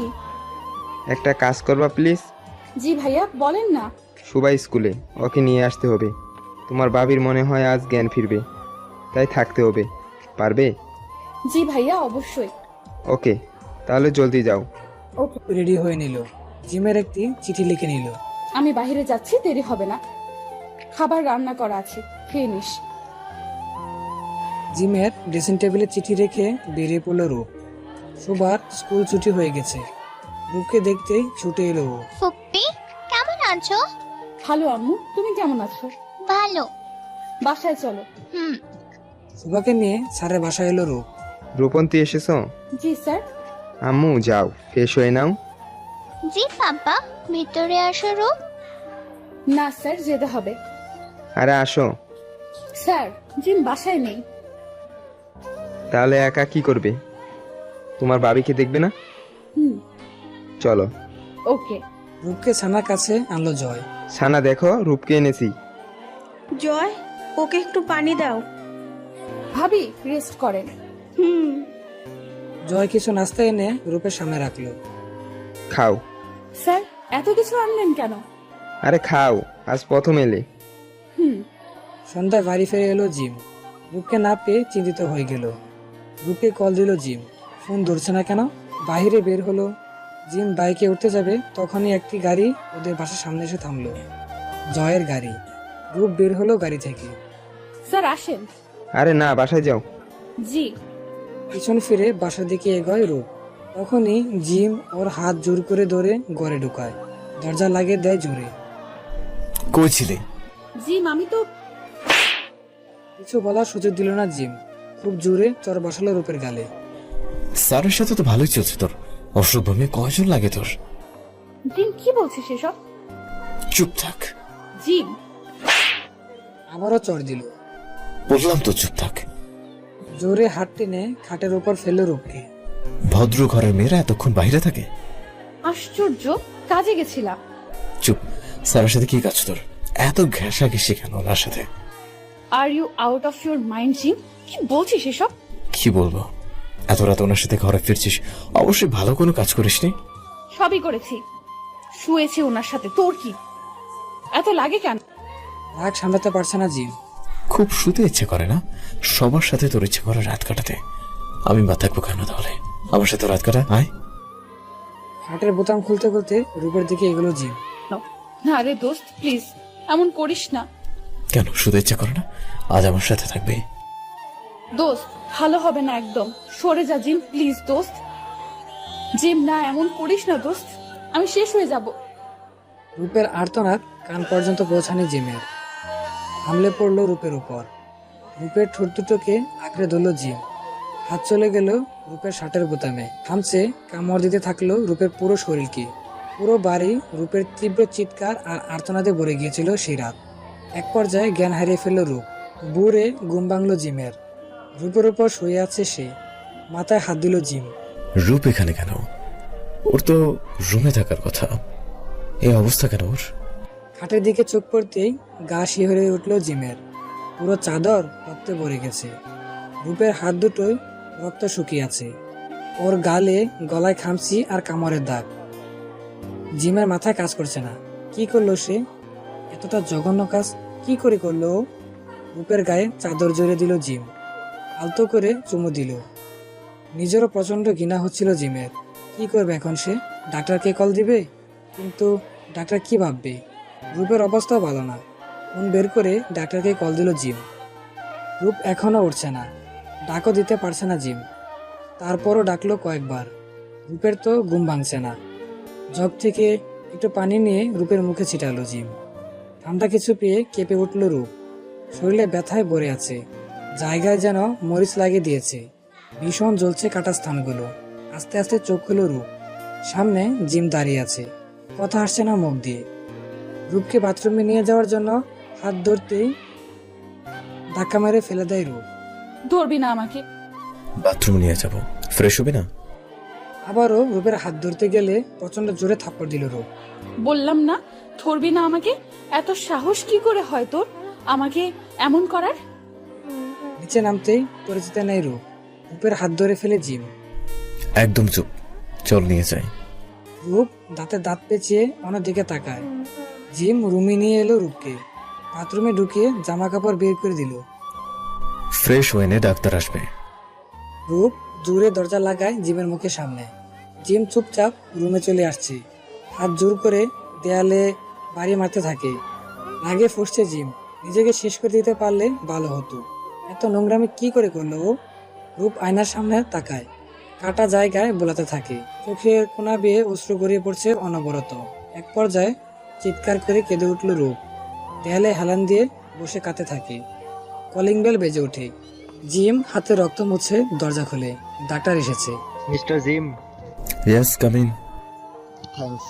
একটা কাজ করবা প্লিজ? জি ভাইয়া, বলেন না। সুবাই স্কুলে, ওকে নিয়ে আসতে হবে। তোমার বাবির মনে হয় আজ জ্ঞান ফিরবে, তাই থাকতে হবে। পারবে? জি ভাইয়া, অবশ্যই। ওকে, তাহলে জলদি যাও। ওকে। রেডি হয়ে নিল। জিমের একটি চিঠি লিখে নিল। আমি বাইরে যাচ্ছি, দেরি হবে না। খাবার রান্না করা আছে, খেয়ে নিস। জিমের ড্রেসিং টেবিলে চিঠি রেখে বেরিয়ে পড়ল রূপ। সুবার স্কুল ছুটি হয়ে গেছে। রূপকে দেখতেই ছুটে এলো ও। ফুপ্পি, কেমন আছো? ভালো আম্মু, তুমি কেমন আছো? ভালো। বাসায় চলো। সুবাকে নিয়ে স্যারের বাসায় এলো রূপ। রূপন্তী এসেছো? জি স্যার। আম্মু যাও, ফ্রেশ হয়ে নাও। জি পাপা, ভিতরে আসো রূপ। না স্যার, যেতে হবে। আরে আসো। স্যার, জিম বাসায় নেই। তাহলে একা কি করবে? তোমার বাবিকে দেখবে না? হুম। চলো। ওকে। রূপকে ছানার কাছে আনলো জয়। সানা দেখো, রূপকে এনেছি। জয়, ওকে একটু পানি দাও। ভাবি রেস্ট করেন। হুম। জয় কিছু নাস্তা এনে রূপের সামনে রাখলো। খাও। স্যার, এত কিছু আনলেন কেন? আরে খাও, আজ প্রথম এলে। হুম। সন্ধ্যায় বাড়ি ফিরে এলো জিম। রূপকে না পেয়ে চিন্তিত হয়ে গেল। রূপকে কল দিল জিম, ফোন ধরছে না কেন? বাইরে বের হলো। জিম বাইকে উঠতে যাবে, তখনই একটি গাড়ি ওদের বাসার সামনে এসে থামলো। জয়ের গাড়ি। রূপ বের হলো গাড়ি থেকে। স্যার আসেন। আরে না, বাসায় যাও। জি। পিছন ফিরে বাসার দিকে এগোয় রূপ। তখনই জিম ওর হাত জোর করে ধরে ঘরে ঢুকায়। দরজা লাগিয়ে দেয় জোরে। কই ছিলে? জিম, আমি তো। কিছু বলার সুযোগ দিল না জিম। খুব জোরে চর বসালো রূপের গালে। স্যারের সাথে তো ভালোই চলছে তোর। অসভ্য মেয়ে কয়জন লাগে তোর? জিম, কি বলছিস এসব? চুপ থাক। জিম। আবারও চর দিল। বললাম তো চুপ থাক। জোরে হাত টেনে খাটের উপর ফেললো রূপকে। ভদ্র ঘরের মেয়েরা এতক্ষণ বাইরে থাকে? আশ্চর্য, কাজে গেছিলাম। চুপ। স্যারের সাথে কি কাজ তোর? এত ঘেঁষা ঘেঁষি কেন ওনার সাথে? Are you out of your mind Jim? কি বলছিস এসব? কি বলবো? এত রাত ওনার সাথে ঘরে ফিরছিস, অবশ্যই ভালো কোনো কাজ করিসনি। সবই করেছি, শুয়েছি ওনার সাথে। তোর কি এত লাগে কেন? রাগ সামলাতে পারছে না জিম। খুব শুতে ইচ্ছে করে না? সবার সাথে তোর ইচ্ছে করে রাত কাটাতে। আমি বা থাকবো কেন তাহলে? আমার সাথে রাত কাটা, আয়। খাটের বোতাম খুলতে খুলতে রূপের দিকে এগুলো জিম। না রে দোস্ত, প্লিজ এমন করিস না। কেন শুতে ইচ্ছে করে না? আজ আমার সাথে থাকবে। দোস্ত, ভালো হবে না একদম। সরে যা জিম, প্লিজ দোস্ত। জিম, না এমন করিস না দোস্ত, আমি শেষ হয়ে যাব। রূপের আর্তনাদ কান পর্যন্ত পৌঁছানি জিমের। হামলে পড়লো রূপের উপর। রূপের ঠোঁট দুটোকে আঁকড়ে ধরল জিম। হাত চলে গেল রূপের শার্টের বোতামে। থামছে, কামড় দিতে থাকলো রূপের পুরো শরীরকে। পুরো বাড়ি রূপের তীব্র চিৎকার আর আর্তনাদে ভরে গিয়েছিল সেই রাত। এক পর্যায়ে জ্ঞান হারিয়ে ফেলল রূপ। বুড়ে ঘুম ভাঙল জিমের। রূপের উপর শুয়ে আছে সে। মাথায় হাত দিল জিম। রূপ এখানে কেন? ওর তো রুমে থাকার কথা। এই অবস্থা কেন ওর? খাটের দিকে চোখ পড়তেই গা শিহরে উঠল জিমের। পুরো চাদর রক্তে ভরে গেছে। রূপের হাত দুটোই রক্ত শুকিয়ে আছে। ওর গালে গলায় খামচি আর কামড়ের দাগ। জিমের মাথায় কাজ করছে না। কি করলো সে? এতটা জঘন্য কাজ কি করে করলো ও? রূপের গায়ে চাদর জড়িয়ে দিল জিম। আলতো করে চুমু দিল। নিজেরও প্রচন্ড ঘৃণা হচ্ছিল জিমের। কি করবে এখন সে? ডাক্তারকে কল দিবে? কিন্তু ডাক্তার কি ভাববে? রূপের অবস্থাও ভালো না। ফোন বের করে ডাক্তারকে কল দিল জিম। রূপ এখনো উঠছে না। ডাকও দিতে পারছে না জিম। তারপরও ডাকলো কয়েকবার। রূপের তো ঘুম ভাঙছে না। জগ থেকে একটু পানি নিয়ে রূপের মুখে ছিটালো জিম। ঠান্ডা কিছু পেয়ে কেঁপে উঠল রূপ। শরীরে ব্যথায় ভরে আছে। জায়গায় যেন মরিচ লাগিয়ে দিয়েছে। ভীষণ জ্বলছে কাটা স্থানগুলো। আস্তে আস্তে চোখ খুলো রূপ। সামনে জিম দাঁড়িয়ে আছে। কথা আসছে না মুখ দিয়ে। রূপকে বাথরুমে নিয়ে যাওয়ার জন্য হাত ধরতেই ধাক্কা মেরে ফেলে দেয় রূপ। ধরবি না আমাকে। বাথরুম নিয়ে যাব, ফ্রেশ হবে না? আবারও রূপের হাত ধরতে গেলে প্রচন্ড জোরে থাপ্পড় দিল রূপ। বললাম না ধরবি না আমাকে। এত সাহস কি করে হয় তোর আমাকে এমন করার? নিচে নামতেই পরিচিত নেই রূপ। রূপের হাত ধরে ফেলে জিম। একদম চুপ, চল নিয়ে যাই। রূপ দাঁতে দাঁত পেঁচিয়ে অন্যদিকে তাকায়। জিম রুমে নিয়ে এলো রূপকে। বাথরুমে ঢুকিয়ে জামা কাপড় বের করে দিল। ফ্রেশ হয়ে নে, ডাক্তার আসবে। রূপ জোরে দরজা লাগায় জিমের মুখের সামনে। জিম চুপচাপ রুমে চলে আসছে। হাত জোর করে দেয়ালে বাড়ি মারতে থাকে। রাগে ফুসছে জিম। নিজেকে শেষ করে দিতে পারলে ভালো হতো। এত নোংরামি কি করে করলো ও? রূপ আয়নার সামনে তাকায়। কাটা জায়গায় বোলাতে থাকে। চোখের কোনা বেয়ে অশ্রু গড়িয়ে পড়ছে অনবরত। এক পর্যায়ে চিৎকার করে কেঁদে উঠল রূপ। দেয়ালে হেলান দিয়ে বসে কাঁদতে থাকে। কলিং বেল বেজে ওঠে। জিম হাতে রক্ত মুছে দরজা খোলে। ডাক্তার এসেছে। Mister Jim. Yes, come in. Thanks.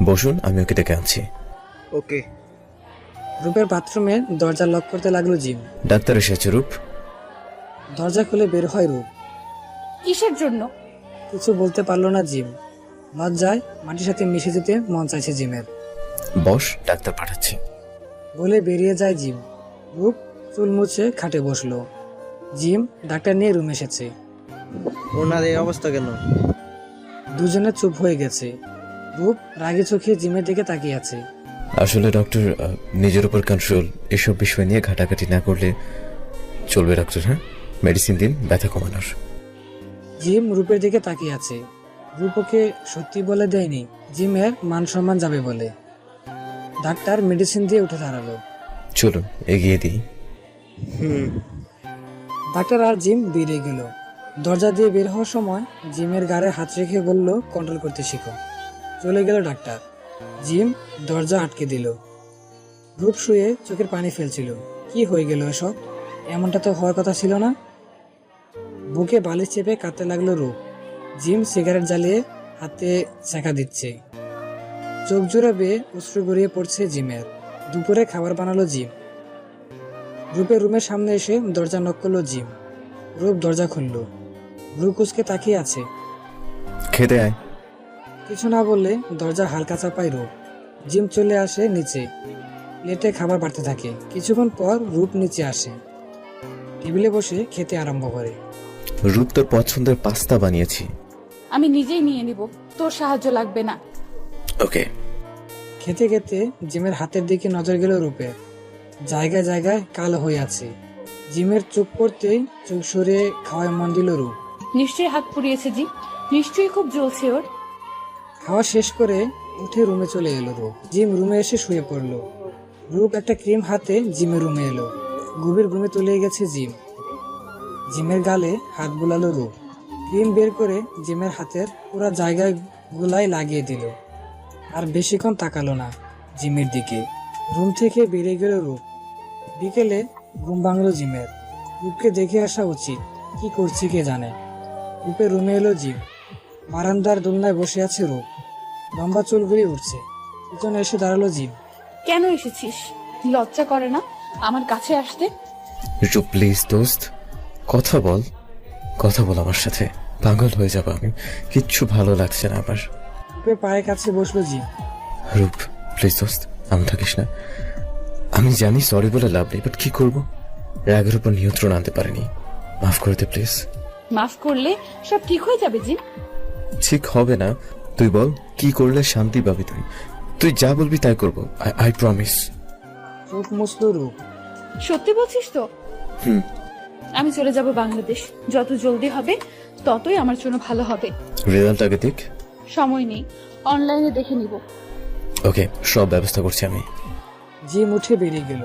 বসুন, আমি ওকে ডেকে আনছি। ওকে। রূপের বাথরুমে দরজা লক করতে লাগলো জিম। ডাক্তার এসেছে রূপ। দরজা খুলে বের হয় রূপ। কিসের জন্য? কিছু বলতে পারলো না জিম। লজ্জায় মাটির সাথে মিশে যেতে মন চাইছে জিমের। বস, ডাক্তার পাঠাচ্ছি। বলে বেরিয়ে যায় জিম। রূপ চুল মুছে খাটে বসলো। জিম ডাক্তার নিয়ে রুমে এসেছে। ওনার এই অবস্থা কেন? দুজনে চুপ হয়ে গেছে। রূপ রাগে চোখে জিমের দিকে তাকিয়ে আছে। আসলে ডক্টর, নিজের উপর কন্ট্রোল, এসব বিষয় নিয়ে ঘাটাঘাটি না করলে চলবে ডক্টর। হ্যাঁ, মেডিসিন দিন ব্যথা কমানোর। জিম রূপের দিকে তাকিয়ে আছে। রূপ ওকে সত্যি বলে দেয়নি জিমের মান সম্মান যাবে বলে। ডাক্তার মেডিসিন দিয়ে উঠে দাঁড়ালো। চলুন এগিয়ে দিই। ডাক্তার আর জিম বেরিয়ে গেল। দরজা দিয়ে বের হওয়ার সময় জিমের গাড়ে হাত রেখে বলল, কন্ট্রোল করতে শিখো। চলে গেল ডাক্তার। জিম দরজা আটকে দিল। রূপ শুয়ে চোখের পানি ফেলছিল। কি হয়ে গেল এসব? এমনটা তো হওয়ার কথা ছিল না। বুকে বালিশ চেপে কাঁদতে লাগলো রূপ। জিম সিগারেট জ্বালিয়ে হাতে ছেঁকা দিচ্ছে। চোখ জোড়া বেয়ে অশ্রু গড়িয়ে পড়ছে জিমের। দুপুরে খাবার বানালো জিম। রূপের রুমের সামনে এসে দরজা নক করলো জিম। রূপ দরজা খুলল। রূপ কুচকে তাকিয়ে আছে। খেতে আয়। কিছু না বললে দরজা হালকা চাপায় রূপ। জিম চলে আসে নিচে। প্লেটে খাবার বাড়তে থাকে। কিছুক্ষণ পর রূপ নিচে আসে। টেবিলে বসে খেতে আরম্ভ করে। রূপ, তোর পছন্দের পাস্তা বানিয়েছি। আমি নিজেই নিয়ে নিব, তোর সাহায্য লাগবে না। ওকে। খেতে খেতে জিমের হাতের দিকে নজর গেল রূপের। জায়গায় জায়গায় কালো হয়ে আছে। জিমের চোখ পড়তেই চোখ সরিয়ে খাওয়ায় মন দিল রূপ। নিশ্চয়ই হাত পুড়িয়েছে জি, নিশ্চয়ই খুব জ্বলছে ওর। খাওয়া শেষ করে উঠে রুমে চলে এলো রূপ। জিম রুমে এসে শুয়ে পড়লো। রূপ একটা ক্রিম হাতে জিমের রুমে এলো। গভীর ঘুমে তলিয়ে গেছে জিম। জিমের গালে হাত বুলালো রূপ। ক্রিম বের করে জিমের হাতের পুরো জায়গায় গুলাই লাগিয়ে দিল। আর বেশিক্ষণ তাকালো না জিমের দিকে। রুম থেকে বেরিয়ে গেল রূপ। বিকেলে ঘুম ভাঙলো জিমের। রূপকে দেখে আসা উচিত, কি করছে কে জানে। রূপের রুমে এলো জিম। বারান্দার দোলনায় বসে আছে রূপ। লম্বা চুলগুলি উঠছে। পিছনে এসে দাঁড়ালো জিম। কেন এসেছিস? লজ্জা করে না আমার কাছে আসতে? রূপ প্লিজ দোস্ত, কথা বল। কথা বল আমার সাথে। পাগল হয়ে যাবো আমি। কিচ্ছু ভালো লাগছে না আমার। রূপের পায়ের কাছে বসলো জিম। রূপ প্লিজ দোস্ত, আমি থাকিস না। আমি জানি সরি বলে লাভ নেই, বাট কি করবো? রাগের উপর নিয়ন্ত্রণ আনতে পারিনি। মাফ করে দে প্লিজ। মাফ করলে সব ঠিক হয়ে যাবে জি। ঠিক হবে না। তুই বল, কি করলে শান্তি পাবি তুই? তুই যা বলবি তাই করবো। I promise. চোখ মুছলো রূপ। সত্যি বলছিস তো? আমি চলে যাব বাংলাদেশ। যত জলদি হবে ততই আমার জন্য ভালো হবে। রেজাল্ট আগে দেখ। সময় নেই, অনলাইনে দেখে নিব। ওকে, সব ব্যবস্থা করছি আমি। জিম উঠে বেরিয়ে গেল।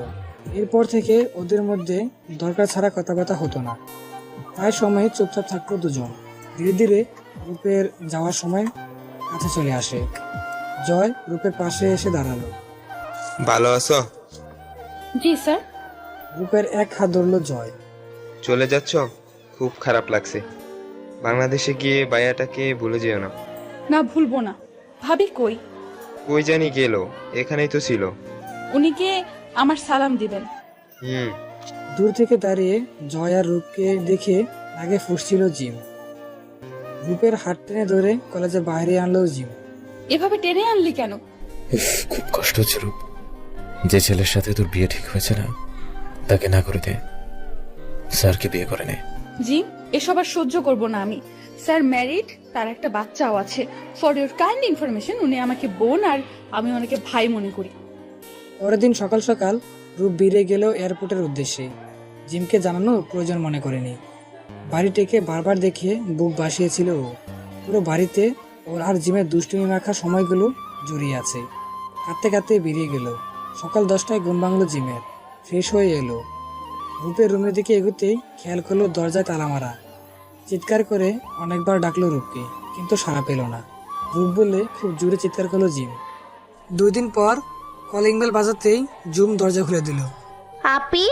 এরপর থেকে ওদের মধ্যে দরকার ছাড়া কথাবার্তা হতো না। প্রায় সময় চুপচাপ থাকতো দুজন। ধীরে ধীরে রূপের যাওয়ার সময় কাছে চলে আসে। জয় রূপের পাশে এসে দাঁড়ালো। ভালো আছো? জি স্যার। রূপের এক হাত ধরলো জয়। চলে যাচ্ছ? খুব খারাপ লাগছে। বাংলাদেশে গিয়ে ভাইয়াটাকে ভুলে যেও না। না, ভুলবো না। ভাবি কই? কই জানি গেল, এখানেই তো ছিল। উনিকে আমার সালাম দিবেন। দূর থেকে দাঁড়িয়ে জয় আর রূপকে দেখে আগে ফুসছিল জিম। রূপের হাত টেনে ধরে কলেজের বাইরে আনলো জিম। এভাবে টেনে আনলি কেন? খুব কষ্ট হচ্ছে রূপ। যে ছেলের সাথে তোর বিয়ে ঠিক হয়েছে না, তাকে না করে দে। স্যারকে বিয়ে করে নে। জি, এসব আর সহ্য করব না আমি। স্যার ম্যারিড, তার একটা বাচ্চাও আছে। ফর ইউর কাইন্ড ইনফরমেশন, উনি আমাকে বোন আর আমি ওনাকে ভাই মনে করি। পরের দিন সকাল সকাল রূপ বেরিয়ে গেল এয়ারপোর্টের উদ্দেশ্যে। জিমকে জানানোর প্রয়োজন মনে করেনি। বাড়িটিকে বারবার দেখে বুক বাসিয়েছিল ও। পুরো বাড়িতে ওর আর জিমের দুষ্টুমি মাখা সময়গুলো জড়িয়ে আছে। কাঁদতে কাঁদতে বেরিয়ে গেল। সকাল 10টায় ঘুম ভাঙলো জিমের। ফ্রেশ হয়ে এলো। রূপের রুমের দিকে এগোতেই খেয়াল করলো দরজায় তালা মারা। চিৎকার করে অনেকবার ডাকলো রূপকে, কিন্তু সাড়া পেল না। রূপ বললে খুব জোরে চিৎকার করলো জিম। 2 দিন পর কলিং বেল বাজাতেই জুম দরজা খুলে দিল। আপি,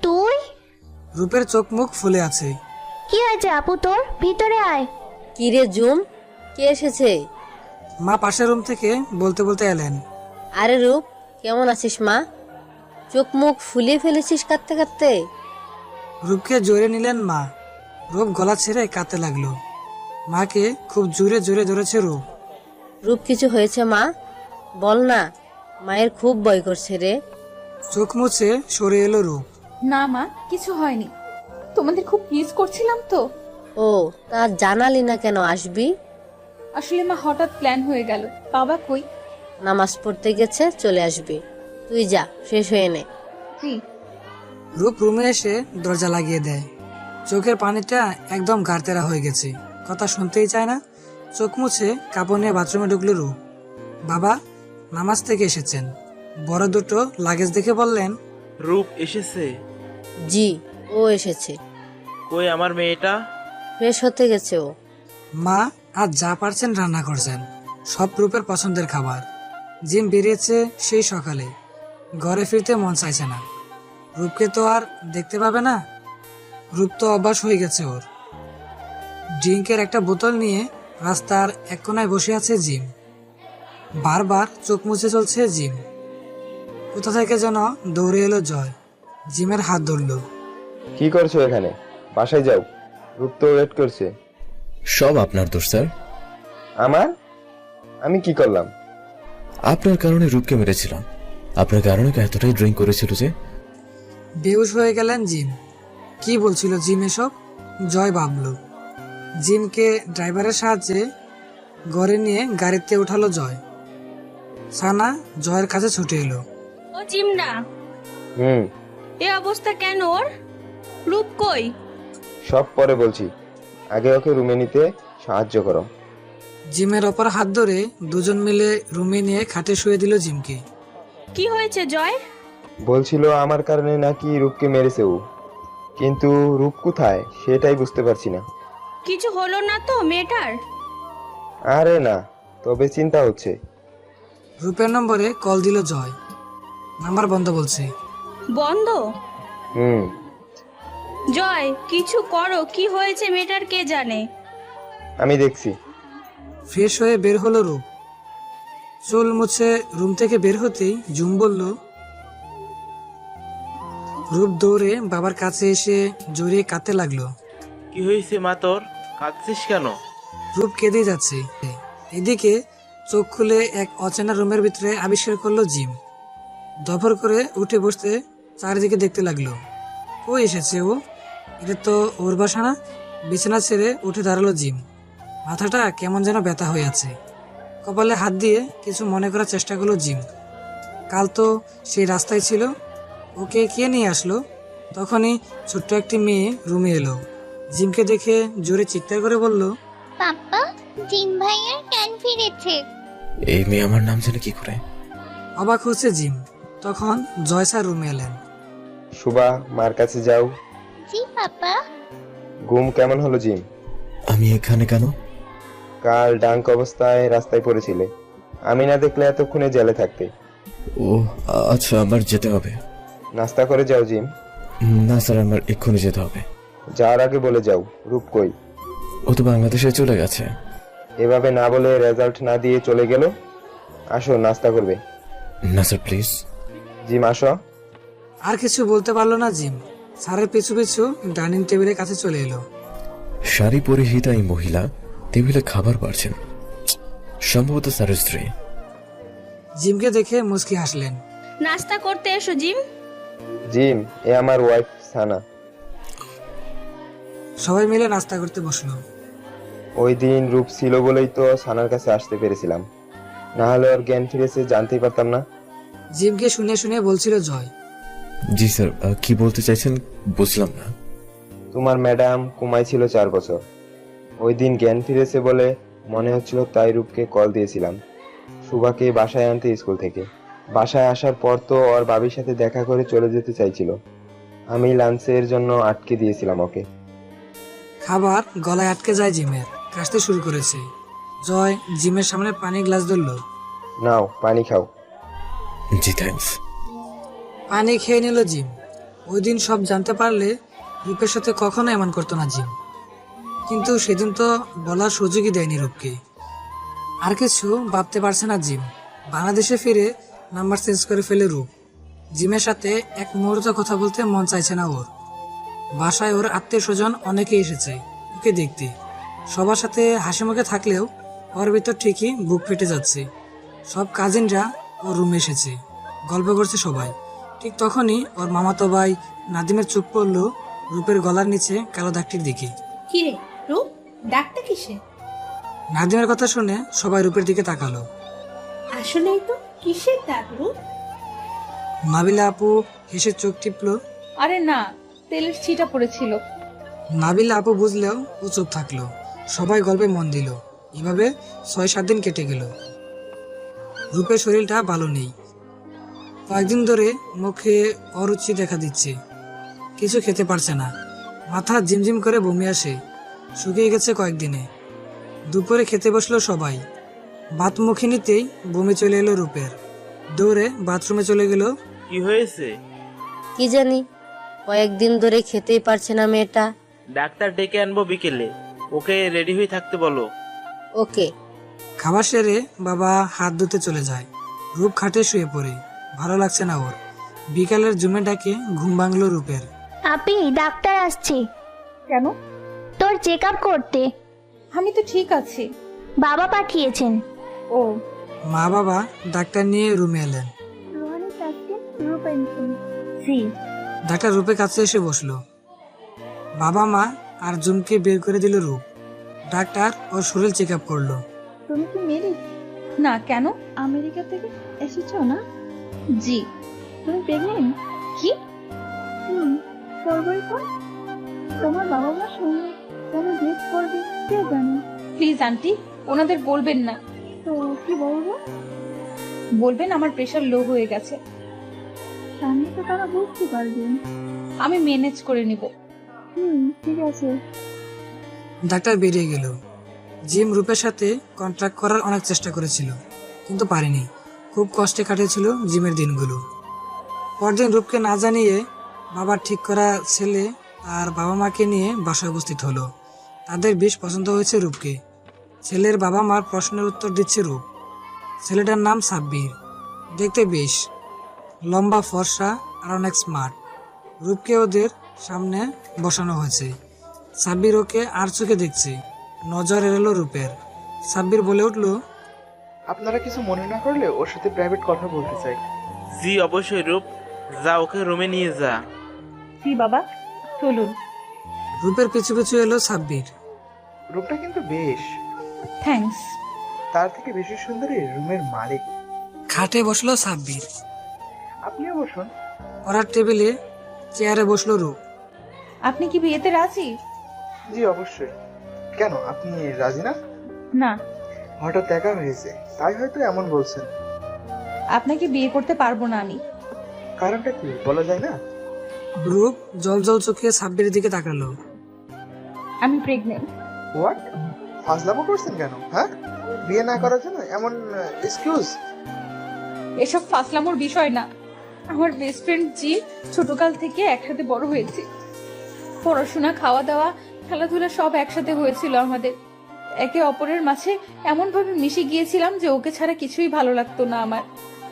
তুই? রূপের চোখ মুখ ফুলে আছে। কি হয়েছে আপু তোর? ভিতরে আয়। কি রে জুম, কে এসেছে? মা পাশের রুম থেকে বলতে বলতে এলেন। আরে রূপ, কেমন আছিস মা? চোখ মুখ ফুলিয়ে ফেলেছিস কাঁদতে কাঁদতে। রূপকে জোরে নিলেন মা। রূপ গলা ছেড়ে কাঁদতে লাগলো। মাকে খুব জোরে জোরে ধরেছে রূপ। রূপ কিছু হয়েছে মা? বল না, মায়ের খুব ভয় করছে রে। চোখ মুছে সরে এলো রূপ। না মা, কিছু হয়নি। তোমাদের খুব মিস করছিলাম তো। ও, তা জানালি না কেন আসবি? আসলে মা হঠাৎ প্ল্যান হয়ে গেল। বাবা কই? নামাজ পড়তে গেছে, চলে আসবি। তুই যা, শেষ হয়ে নে। জি। রূপ রুমে এসে দরজা লাগিয়ে দেয়। চোখের পানিটা একদম গাড়তেরা হয়ে গেছে, কথা শুনতেই চায় না। চোখ মুছে কাপড় নিয়ে বাথরুমে ঢুকলো রূপ। বাবা নামাজ থেকে এসেছেন, বড় দুটো লাগেজ দেখে বললেন, রূপ এসেছে? জি, ও এসেছে। কই আমার মেয়েটা? ফ্রেশ হতে গেছে ও। মা আজ যা পারছেন রান্না করছেন, সব রূপের পছন্দের খাবার। জিম বেরিয়েছে সেই সকালে, ঘরে ফিরতে মন চাইছে না। রূপকে তো আর দেখতে পাবে না। রূপ তো অভ্যাস হয়ে গেছে ওর। ড্রিঙ্কের একটা বোতল নিয়ে রাস্তার এক কোনায় বসে আছে জিম। বারবার চোখ মুছে চলছে জিম। কোথা থেকে যেন দৌড়ে এলো জয়, জিমের হাত ধরল। কি করছো এখানে? বাসায় যাও, রূপ তো ওয়েট করছে। সব আপনার দোষ স্যার। আমার? আমি কি করলাম? আপনার কারণে রূপকে মেরেছিলাম। আপনার কারণে তো এতটাই ড্রিঙ্ক করেছিল যে বেহুশ হয়ে গেলেন জিম। কি বলছিল জিম এসব? জয় ভাবল। জিমকে ড্রাইভারের সাহায্যে ঘরে নিয়ে গাড়িতে উঠালো জয়। সানা জয়ের কাছে ছুটে এলো। ও জিমনা, হুম, এ অবস্থা কেন ওর? রূপ কই? সব পরে বলছি, আগে ওকে রুমে নিতে সাহায্য করো। জিমের অপর হাত ধরে দুজন মিলে রুমে নিয়ে খাটে শুয়ে দিল জিমকে। কি হয়েছে জয়? বলছিল আমার কারণে নাকি রূপকে মেরেছে ও, কিন্তু রূপ কোথায় সেটাই বুঝতে পারছি না। কিছু হলো না তো মেয়েটার? আরে না, তবে চিন্তা হচ্ছে। রূপের নম্বরে কল দিল জয়। নাম্বার বন্ধ বলছে। বন্ধ? হুম, জয় কিছু করো, কি হয়েছে মেয়েটার কে জানে। আমি দেখছি। ফ্রেশ হয়ে বের হলো রূপ। চুল মুছে রুম থেকে বের হতেই জুম বলল। রূপ দৌড়ে বাবার কাছে এসে জড়িয়ে কাঁদতে লাগলো। কি হয়েছে মা তোর? কাঁদছিস কেন? রূপ কেঁদে যাচ্ছে। এদিকে চোখ খুলে এক অচেনা রুমের ভিতরে আবিষ্কার করলো জিম। দফর করে উঠে বসতে চারিদিকে দেখতে লাগলো। কই এসেছে ও? এটা তো ওর বাসা না। বিছানা ছেড়ে উঠে দাঁড়ালো জিম। মাথাটা কেমন যেন ব্যথা হয়ে আছে। কপালে হাত দিয়ে কিছু মনে করার চেষ্টা করলো জিম। কাল তো সেই রাস্তায় ছিল, ওকে কে নিয়ে আসলো? তখনই ছোট্ট একটি মেয়ে রুমে এলো। জিমকে দেখে জোরে চিৎকার করে বলল, পাপ্পা, জিম ভাইয়ার জ্ঞান ফিরেছে। এই মেয়ে আমার নাম জানে কি করে? অবাক হচ্ছে জিম। তখন জয় স্যার রুমে এলেন। সুবা, মার কাছে যাও। জি পাপ্পা। ঘুম কেমন হলো জিম? আমি এখানে কেন? কাল ডাঙ্ক অবস্থায় রাস্তায় পড়েছিলে, আমি না দেখলে এতক্ষণে জেলে থাকতে। ও আচ্ছা, আমার যেতে হবে। নাস্তা করে যাও জিম। না স্যার, আমার এক্ষুনি যেতে হবে। যাওয়ার আগে বলে যাও রূপ কই। ও তো বাংলাদেশে চলে গেছে। এভাবে না বলে রেজাল্ট না দিয়ে চলে গেল। আসো নাস্তা করবে। না স্যার, প্লিজ। জিম আসো। আর কিছু বলতে পারলো না জিম। স্যারের পিছু পিছু ডাইনিং টেবিলের কাছে চলে এলো। শাড়ি পরিহিতা এই মহিলা টেবিলে খাবার বাড়ছেন, সম্ভবত স্যারের স্ত্রী। জিমকে দেখে মুচকি হাসলেন। নাস্তা করতে এসো জিম। জিম, এ আমার ওয়াইফ সানা। সবাই মিলে নাস্তা করতে বসলো। ওই দিন রূপ ছিল বলেই তো সানার কাছে আসতে পেরেছিলাম, না হলে ওর জ্ঞান ফিরেছে জানতেই পারতাম না। জিমকে শুনে শুনে বলছিল জয়। জি স্যার, কি বলতে চাইছেন বুঝলাম না। তোমার ম্যাডাম কুমাই ছিল 4 বছর। ওই দিন জ্ঞান ফিরেছে বলে মনে হচ্ছিল, তাই রূপকে কল দিয়েছিলাম সুভাকে বাসায় আনতে স্কুল থেকে। বাসায় আসার পর তো ওর বাবির সাথে দেখা করে চলে যেতে চাইছিল। আমি লাঞ্চের জন্য আটকে দিয়েছিলাম ওকে। খাবার গলায় আটকে যায় জিমের। কাশতে শুরু করেছে। জয় জিমের সামনে পানির গ্লাস ধরলো। নাও পানি খাও। জি থ্যাঙ্কস। পানি খেয়ে নিল জিম। ওই দিন সব জানতে পারলে রূপের সাথে কখনো এমন করতো না জিম। কিন্তু সেদিন তো বলার সুযোগই দেয়নি রূপকে। আর কিছু ভাবতে পারছে না জিম। বাংলাদেশে ফিরে নাম্বার চেঞ্জ করে ফেলে রূপ। জিমের সাথে এক মুহূর্ত কথা বলতে মন চাইছে না ওর। বাসায় ওর আত্মীয় স্বজন অনেকে এসেছে ওকে দেখতে। সবার সাথে হাসি মুখে থাকলেও ওর ভিতর ঠিকই বুক ফেটে যাচ্ছে। সব কাজিনরা ওর রুমে এসেছে, গল্প করছে সবাই। ঠিক তখনই ওর মামাতো ভাই নাদিমের চোখ পড়ল রূপের গলার নিচে কালো দাগটির দিকে। কি রে রূপ, ডাকটা কিসে? নাদিমের কথা শুনে সবাই রূপের দিকে তাকালো। আসলেই তো কিসের দাগ রূপ? নাবিলা আপু হেসে চোখ টিপলো। আরে না, তেলের ছিটা পড়েছিল। নাবিলা আপু বুঝলেও ও চুপ থাকলো। সবাই গল্পে মন দিল। এভাবে 6-7 দিন কেটে গেল। রূপের শরীরটা ভালো নেই। কয়েকদিন ধরে মুখে অরুচি দেখা দিচ্ছে, কিছু খেতে পারছে না, মাথা ঝিমঝিম করে বমি আসে, শুকিয়ে গেছে কয়েকদিনে। দুপুরে খেতে বসলো সবাই। ভাত মুখে নিতেই বমি চলে এলো রূপের। দৌড়ে বাথরুমে চলে গেল। কি হয়েছে? কি জানি, কয়েকদিন ধরে খেতেই পারছে না মেয়েটা। ডাক্তার ডেকে আনবো বিকেলে, ওকে রেডি হয়ে থাকতে বলো। ওকে। খাবার সেরে বাবা হাত ধুতে চলে যায়। রূপ খাটে শুয়ে পড়ে, ভালো লাগছে না ওর। বিকালের জুমে ডাকে ঘুম ভাঙলো রূপের। আপি, ডাক্তার আসছে কেন? তোর চেক আপ করতে। আমি তো ঠিক আছি। বাবা পাঠিয়েছেন। ও, মা বাবা ডাক্তার নিয়ে রুমে এলেন। জি। ডাক্তার রূপের কাছে এসে বসলো। বাবা মা আর জুমকে বের করে দিল রূপ। ডাক্তার ওর শরীর চেক আপ করলো। তুমি কি মেরিট? না, কেন? আমেরিকা থেকে এসেছো না? জি। তুমি প্রেগনেন্ট? কি? করবই তো। তোমার বাবা মা শুনে কেন ডেট করবে কে জানে। প্লিজ আন্টি, ওনাদের বলবেন না। তো কি বলবো? বলবেন আমার প্রেশার লো হয়ে গেছে। সামনে তো তারা বুঝতে পারবে। আমি ম্যানেজ করে নিব। ঠিক আছে। ডাক্তার বেরিয়ে গেল। জিম রূপের সাথে কন্ট্রাক্ট করার অনেক চেষ্টা করেছিল, কিন্তু পারেনি। খুব কষ্টে কাটিয়েছিল জিমের দিনগুলো। পরদিন রূপকে না জানিয়ে বাবার ঠিক করা ছেলে আর বাবা মাকে নিয়ে বাসায় উপস্থিত হলো। তাদের বেশ পছন্দ হয়েছে রূপকে। ছেলের বাবা মার প্রশ্নের উত্তর দিচ্ছে রূপ। ছেলেটার নাম সাব্বির, দেখতে বেশ লম্বা, ফর্সা আর অনেক স্মার্ট। রূপকে ওদের সামনে বসানো হয়েছে। সাব্বির ওকে আর চোখে দেখছে। নজর এড়ালো রূপের। সাব্বির বলে উঠল, আপনারা কিছু মনে না করলে ওর সাথে প্রাইভেট কথা বলতে চাই। জি অবশ্যই রূপ, যা ওকে রুমে নিয়ে যা। জি বাবা, চলুন। রূপের পিছু পিছু এলো সাব্বির। রুমটা কিন্তু বেশ। থ্যাঙ্কস। তার থেকে বেশি সুন্দরী রুমের মালিক। খাটে বসলো সাব্বির। আপনিও বসুন। পড়ার টেবিলে চেয়ারে বসলো রূপ। আপনি কি বিয়েতে রাজি? জি অবশ্যই। কেন, আপনি রাজি না? না। হঠাৎ দেখা হয়েছে তাই হয়তো এমন বলছেন। আপনাকে বিয়ে করতে পারবো না আমি। কারণটা কি বলা যায় না? রূপ জল জল চোখে সাব্বিরের দিকে তাকালো। আমি প্রেগনেন্ট। হোয়াট? ফাজলামো করছেন কেন? হ্যাঁ, বিয়ে না করার জন্য এমন এক্সকিউজ? এসব ফাসলামোর বিষয় না। আমার বেস্ট ফ্রেন্ড জি ছোটকাল থেকে একসাথে বড় হয়েছে। পড়াশোনা, খাওয়া দাওয়া, খেলাধুলা সব একসাথে হয়েছিল আমাদের। একে অপরের মাঝে এমন ভাবে মিশে গিয়েছিলাম যে ওকে ছাড়া কিছুই ভালো লাগতো না আমার।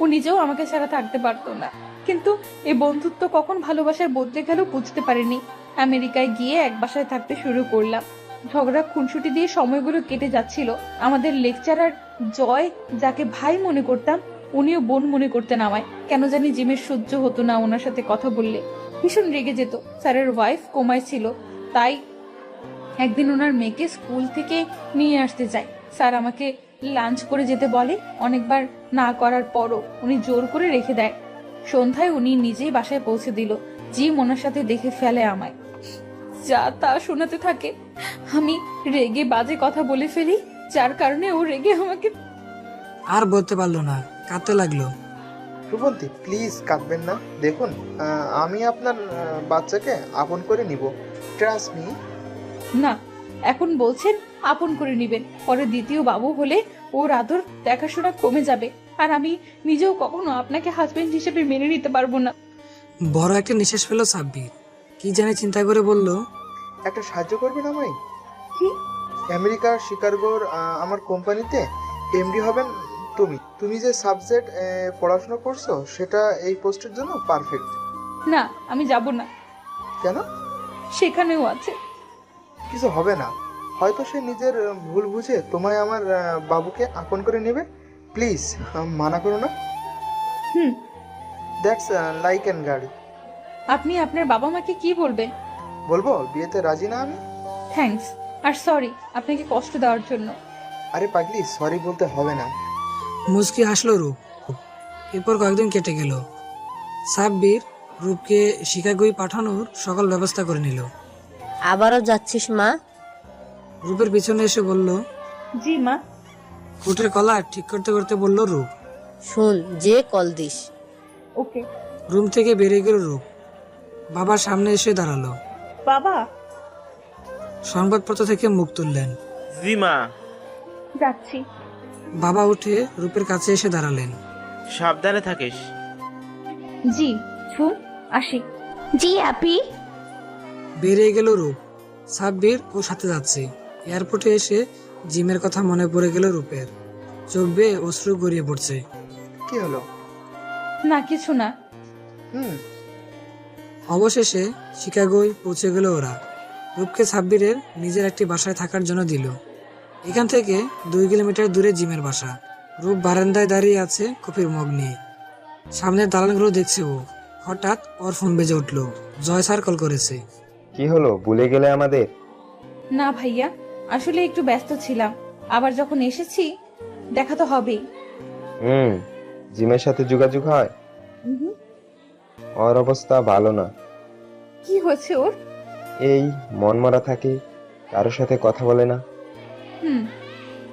ও নিজেও আমাকে ছাড়া থাকতে পারতো না। কিন্তু এই বন্ধুত্ব কখন ভালোবাসার বদলে গেল বুঝতে পারিনি। আমেরিকায় গিয়ে এক বাসায় থাকতে শুরু করলাম। ঝগড়া খুনসুটি দিয়ে সময়গুলো কেটে যাচ্ছিল। আমাদের লেকচারার জয়, যাকে ভাই মনে করতাম, উনিও বোন মনে করতেন আমায়। কেন জানি জিমের সহ্য হতো না ওনার সাথে কথা বললে, ভীষণ রেগে যেত। স্যারের ওয়াইফ কোমায় ছিল, তাই একদিন ওনার মেয়েকে স্কুল থেকে নিয়ে আসতে চাই। স্যার আমাকে লাঞ্চ করে যেতে বলে। অনেকবার না করার পরও উনি জোর করে রেখে দেয়। সন্ধ্যায় উনি নিজেই বাসায় পৌঁছে দিল। জিম ওনার সাথে দেখে ফেলে আমায়, যা তা শোনাতে থাকে। আমি রেগে বাজে কথা বলে ফেলি, যার কারণে ও রেগে আমাকে। আর বলতে পারলো না, কাঁদতে লাগলো। রূপন্তী, প্লিজ কাঁদবেন না। দেখুন, আমি আপনার বাচ্চাকে আপন করে নিব। Trust me. না, এখন বলছেন আপন করে নিবেন, পরে দ্বিতীয় বাবু হলে ওর আদর দেখাশোনা কমে যাবে, আর আমি নিজেও কখনো আপনাকে হাজবেন্ড হিসেবে মেনে নিতে পারবো না। বড় একটা নিঃশ্বাস ফেলো সাব্বির। কি জানে চিন্তা করে বলল, একটা সাহায্য করবেন আমায়? কি? আমেরিকার শিকাগোর আমার কোম্পানিতে এমডি হবেন তুমি। তুমি যে সাবজেক্ট পড়াশোনা করছো সেটা এই পোস্টের জন্য পারফেক্ট। না, আমি যাব না। কেন? সেখানেও আছে। কিছু হবে না, হয়তো সে নিজের ভুল বুঝে তোমায় আমার বাবুকে আপন করে নেবে। প্লিজ মানা করো না। হুম। দ্যাটস লাইক অ্যান্ড গাড়ি। আপনি আপনার বাবা মাকে কি বলবেন? বলবো বিয়েতে রাজি না আমি। থ্যাঙ্কস আর সরি আপনাকে কষ্ট দেওয়ার জন্য। আরে পাগলি, সরি বলতে হবে না। মুচকি হাসলো রূপ। এরপর কয়েকদিন কেটে গেল। সাব্বির রূপকে শিকাগোয় পাঠানোর সকল ব্যবস্থা করে নিল। আবারও যাচ্ছিস মা? রূপের পিছনে এসে বলল। জি মা। কোটের কলার ঠিক করতে করতে বলল রূপ। শুন, যে কল দিস। ওকে। রুম থেকে বেরিয়ে গেল রূপ। বাবার সামনে এসে দাঁড়ালো। বাবা। সংবাদপত্র থেকে মুখ তুললেন। জি মা। যাচ্ছি। বাবা উঠে রূপের কাছে এসে দাঁড়ালেন। সাবধানে থাকিস। জি শুন, আসি। জি আপি। বেরিয়ে গেল রূপ। সাব্বির ও সাথে যাচ্ছে। এয়ারপোর্টে এসে জিমের কথা মনে পড়ে গেল রূপের। চোখ বেয়ে অশ্রু গড়িয়ে পড়ছে। কি হলো? না কিছু না। অবশেষে শিকাগোয় পৌঁছে গেল ওরা। রূপকে সাব্বিরের নিজের একটি বাসায় থাকার জন্য দিল। এখান থেকে 2 কিলোমিটার দূরে জিমের বাসা। রূপ বারান্দায় দাঁড়িয়ে আছে কফির মগ নিয়ে। সামনের দালানগুলো দেখছে ও। হঠাৎ ওর ফোন বেজে উঠলো। জয় স্যার কল করেছে। কি হলো, ভুলে গেলে আমাদের? না ভাইয়া, আসলে একটু ব্যস্ত ছিলাম। আবার যখন এসেছি দেখা তো হবেই। জিমের সাথে যোগাযোগ হয়? ওর অবস্থা ভালো না। কি হয়েছে ওর? এই মনমরা থাকে, কারোর সাথে কথা বলে না।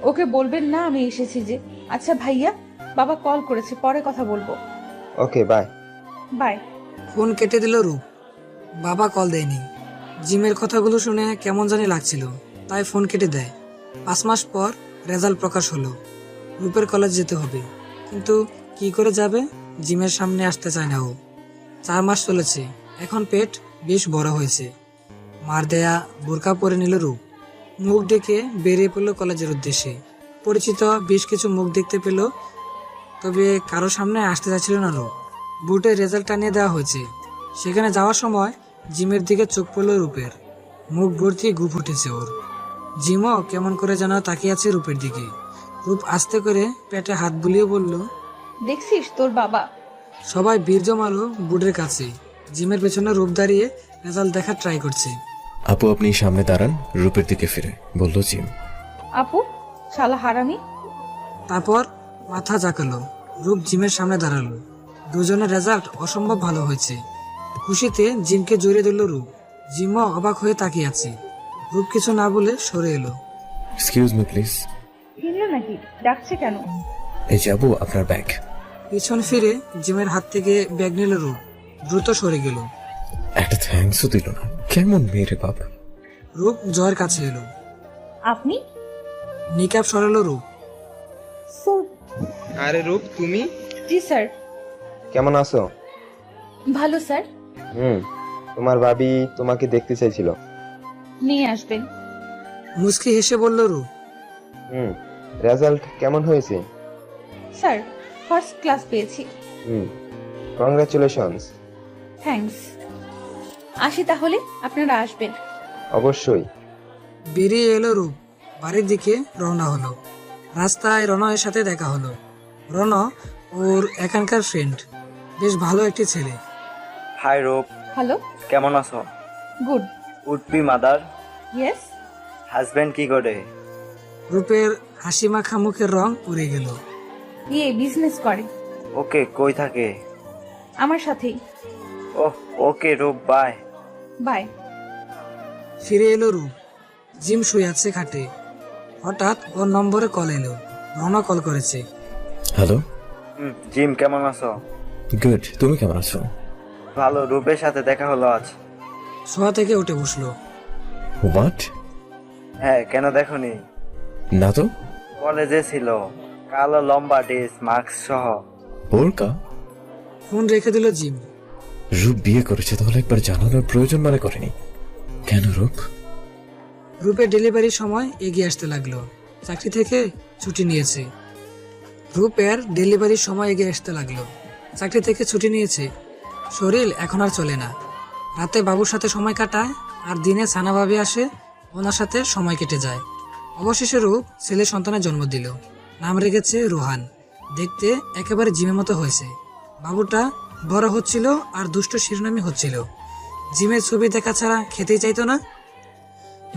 ওকে বলবেন না আমি এসেছি যে। আচ্ছা ভাইয়া, বাবা কল করেছে, পরে কথা বলবো। Okay bye. বাই। ফোন কেটে দিল রূপ। বাবা কল দেয়নি। জিমের কথাগুলো শুনে কেমন জানি লাগছিল, তাই ফোন কেটে দেয়। 5 মাস পর রেজাল্ট প্রকাশ হলো। রূপের কলেজ যেতে হবে, কিন্তু কি করে যাবে? জিমের সামনে আসতে চায় না ও। 4 মাস চলেছে, এখন পেট বেশ বড় হয়েছে। মার দেয়া বোরকা পরে নিল রূপ। মুখ ডেকে বেরিয়ে পড়ল কলেজের উদ্দেশ্যে। পরিচিত বেশ কিছু মুখ দেখতে পেল, তবে কারো সামনে আসতে চাচ্ছিল না রূপ। বুটের রেজাল্ট টানিয়ে দেওয়া হয়েছে। সেখানে যাওয়ার সময় জিমের দিকে চোখ পড়ল রূপের। মুখ ভর্তি গু ফুটেছে ওর। জিমও কেমন করে যেন তাকিয়ে আছে রূপের দিকে। রূপ আস্তে করে পেটে হাত বুলিয়ে বলল, দেখছিস তোর বাবা। সবাই ভিড় জমালো বুটের কাছে। জিমের পেছনে রূপ দাঁড়িয়ে রেজাল্ট দেখার ট্রাই করছে। আপু আপনি সামনে দাঁড়ান, রূপের দিকে ফিরে বলল জিম। আপু, শালা হারামি। তারপর মাথা জাকালো। রূপ জিমের সামনে দাঁড়ালো। দুজনের রেজাল্ট অসম্ভব ভালো হয়েছে। খুশিতে জিমকে জড়িয়ে ধরল রূপ। জিমও অবাক হয়ে তাকিয়ে আছে। রূপ কিছু না বলে সরে এলো। Excuse me please. কিনলো নাকি? ডাকছে কেন? এই যে আপু, আপনার ব্যাগ। পিছন ফিরে জিমের হাত থেকে ব্যাগ নিল রূপ। দ্রুত সরে গেল। একটা থ্যাঙ্কসও দিল না, কেমন মেয়ে বাপ। রূপ জয়ের কাছে এলো। আপনি? নিকাব সরালো রূপ। আরে রূপ, তুমি? জি স্যার। কেমন আছো? ভালো স্যার। তোমার ভাবি তোমাকে দেখতে চাইছিল। নিয়ে আসবেন। মুচকি হেসে বলল রূপ। রেজাল্ট কেমন হয়েছে? স্যার, ফার্স্ট ক্লাস পেয়েছি। কংগ্রাচুলেশনস। থ্যাঙ্কস। আসি তাহলে, আপনারা আসবেন। অবশ্যই। বেরিয়ে এলো রূপ। বাড়ির দিকে রওনা হলো। রাস্তায় রনয়ের সাথে দেখা হলো। রন ওর এখানকার ফ্রেন্ড, বেশ ভালো একটি ছেলে। হাই রূপ, হ্যালো। কেমন আছো? Good. Would be mother. Yes. Husband কি করে? রূপের হাসি মাখা মুখের রং উড়ে গেল। বিজনেস করে। ওকে, কই থাকে? আমার সাথেই। ওহ ওকে রূপ, বাই। বাই। ফিরে এলো রূপ। জিম শুয়ে আছে খাটে। হঠাৎ ওর নম্বরে কল এলো। রনা কল করেছে। হ্যালো জিম, কেমন আছো? গুড, তুমি কেমন আছো? ভালো, রূপের সাথে দেখা হলো আজ। শোয়া থেকে উঠে বসলো। হোয়াট? হ্যাঁ, কেন দেখোনি? না তো। কলেজে ছিল, কালো লম্বা ড্রেস, মাস্ক সহ। বোরকা? ফোন রেখে দিল জিম। রূপ বিয়ে করেছে, তাহলে একবার জানানোর প্রয়োজন মনে করেনি কেন? রূপ রূপের ডেলিভারির সময় এগিয়ে আসতে লাগলো। চাকরি থেকে ছুটি নিয়েছে। রূপের ডেলিভারির সময় এগিয়ে আসতে লাগলো। চাকরি থেকে ছুটি নিয়েছে, শরীর এখন আর চলে না। রাতে বাবুর সাথে সময় কাটায় আর দিনে সানা ভাবি আসে, ওনার সাথে সময় কেটে যায়। অবশেষে রূপ ছেলে সন্তানের জন্ম দিল, নাম রেখেছে রোহান। দেখতে একেবারে জিমের মতো হয়েছে। বাবুটা বড় হচ্ছিল আর দুষ্ট শিরোনামই হচ্ছিল। জিমের ছবি দেখা ছাড়া খেতেই চাইতো না।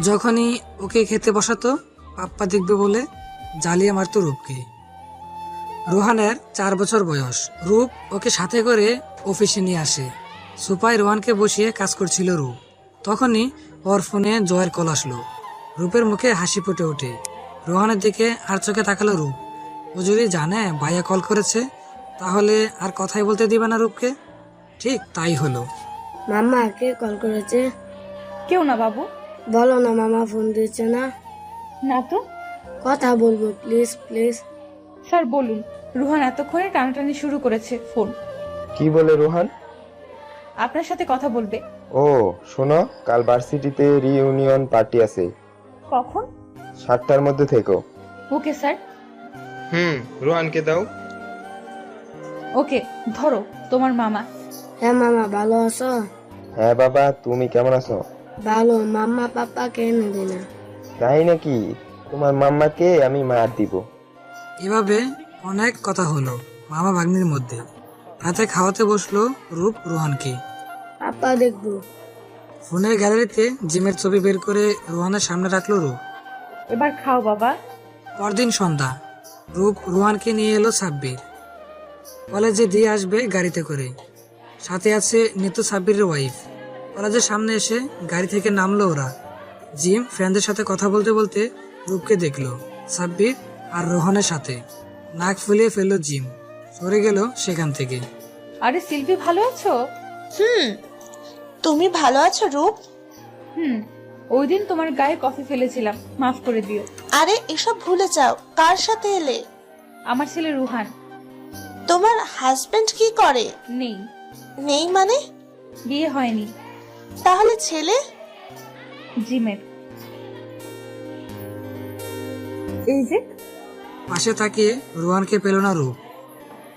যখনই ওকে খেতে বসাতো পাপ্পা দেখবে বলে জ্বালিয়ে মারতো রূপকে। রোহানের 4 বছর বয়স। রূপ ওকে সাথে করে অফিসে নিয়ে আসে। সুপায় রোহানকে বসিয়ে কাজ করছিল রূপ। তখনই ওর ফোনে জয়ের কল আসলো। রূপের মুখে হাসি ফুটে ওঠে। রোহানের দিকে আর চোখে তাকালো রূপ। ও যদি জানে ভাইয়া কল করেছে তাহলে আর কথাই বলতে দিবে না রূপকে। ঠিক তাই হলো। মাম্মা কে কল করেছে? কেউ না বাবু। বলো না মামা ফোন দিচ্ছে না। না তো। কথা বলবো প্লিজ প্লিজ। স্যার বলুন। রুহান এতক্ষণে টানাটানি শুরু করেছে ফোন। কি বলে রোহান? আপনার সাথে কথা বলবে। ও শোনো, কাল ভার্সিটিতে রিইউনিয়ন পার্টি আছে, কখন? 7টার মধ্যে থেকো। Okay sir. রোহানকে দাও। ওকে ধরো তোমার মামা। হ্যাঁ মামা ভালো আছো? হ্যাঁ বাবা, তুমি কেমন আছো? ভালো। মাম্মা পাপ্পা কে এনে দিই না। তাই নাকি? তোমার মাম্মাকে আমি মার দিব। এভাবে অনেক কথা হলো মামা ভাগ্নির মধ্যে। রাতে খাওয়াতে বসলো রূপ রোহানকে। পাপ্পা দেখবো। ফোনের গ্যালারিতে জিমের ছবি বের করে রোহানের সামনে রাখলো রূপ। এবার খাও বাবা। পরদিন সন্ধ্যা রূপ রোহানকে নিয়ে এলো সাব্বির। কলেজে দিয়ে আসবে গাড়িতে করে। সাথে আছে নিতু সাব্বিরের ওয়াইফ। কলেজের সামনে এসে গাড়ি থেকে নামলো ওরা। জিম ফ্রেন্ডদের সাথে কথা বলতে বলতে রূপকে দেখলো সাব্বির আর রোহানের সাথে। নাক ফুলিয়ে ফেললো জিম, সরে গেল সেখান থেকে। আরে সিলভি ভালো আছো? তুমি ভালো আছো রূপ? ওই দিন তোমার গায়ে কফি ফেলেছিলাম, মাফ করে দিও। আরে এসব ভুলে যাও। কার সাথে এলে? আমার ছেলে রুহান। তোমার হাজবেন্ড কি করে? নেই। নেই মানে? বিয়ে হয়নি। তাহলে ছেলে? জিমের। এই যে পাশে তাকিয়ে রোহানকে পেল না রূপ।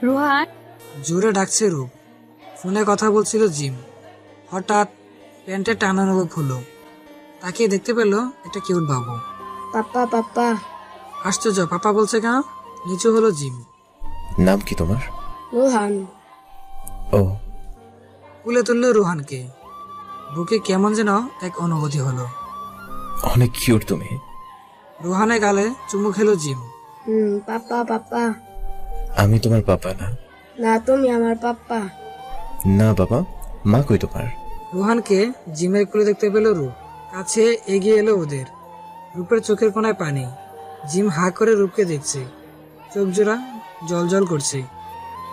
রুহান। জোরে ডাকছে রূপ। ফোনে কথা বলছিল জিম। হঠাৎ প্যান্টের টান অনুভব হলো। তাকে দেখতে পেল একটা কিউট বাবু। পাপ্পা পাপ্পা। আশ্চর্য, পাপা বলছে কেন? নিচু হলো জিম। নাম কি তোমার? রোহান। ও। কুলে তুললো রোহানকে। বুকে কেমন যেন এক অনুভূতি হলো। অনেক কিউট তুমি। রোহানের গালে চুমু খেলো জিম। পাপ্পা পাপ্পা। আমি তোমার পাপা না। না তুমি আমার পাপ্পা। না বাবা, মা কই তোমার? রোহানকে জিমের কুলে দেখতে পেল রূপ। কাছে এগিয়ে এলো ওদের। রূপের চোখের কোনায় পানি। জিম হা করে রূপকে দেখছে, চোখ জোড়া জল জল করছে।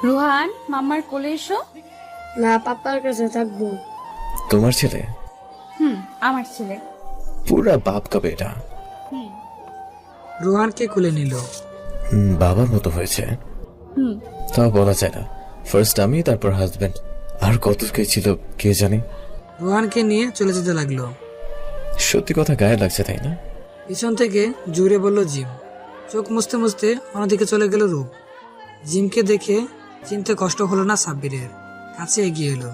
রুহান মাম্মার কোলে এসো। না পাপ্পার কাছে থাকবো। তোমার ছেলে? আমার ছেলে। পুরা বাপ কা বেটা। রোহানকে কুলে নিল। বাবার মতো হয়েছে। তাও বলা যায় না। ফার্স্ট আমি, তারপর হাজবেন্ড, আর কত কে ছিল কে জানি। রোহানকে নিয়ে চলে যেতে লাগলো। সত্যি কথা গায়ে লাগছে তাই না? পিছন থেকে জুড়ে বলল জিম। চোখ মুছতে মুছতে অন্যদিকে চলে গেল রূপ। জিমকে দেখে চিনতে কষ্ট হলো না সাব্বিরের। কাছে এগিয়ে এলো।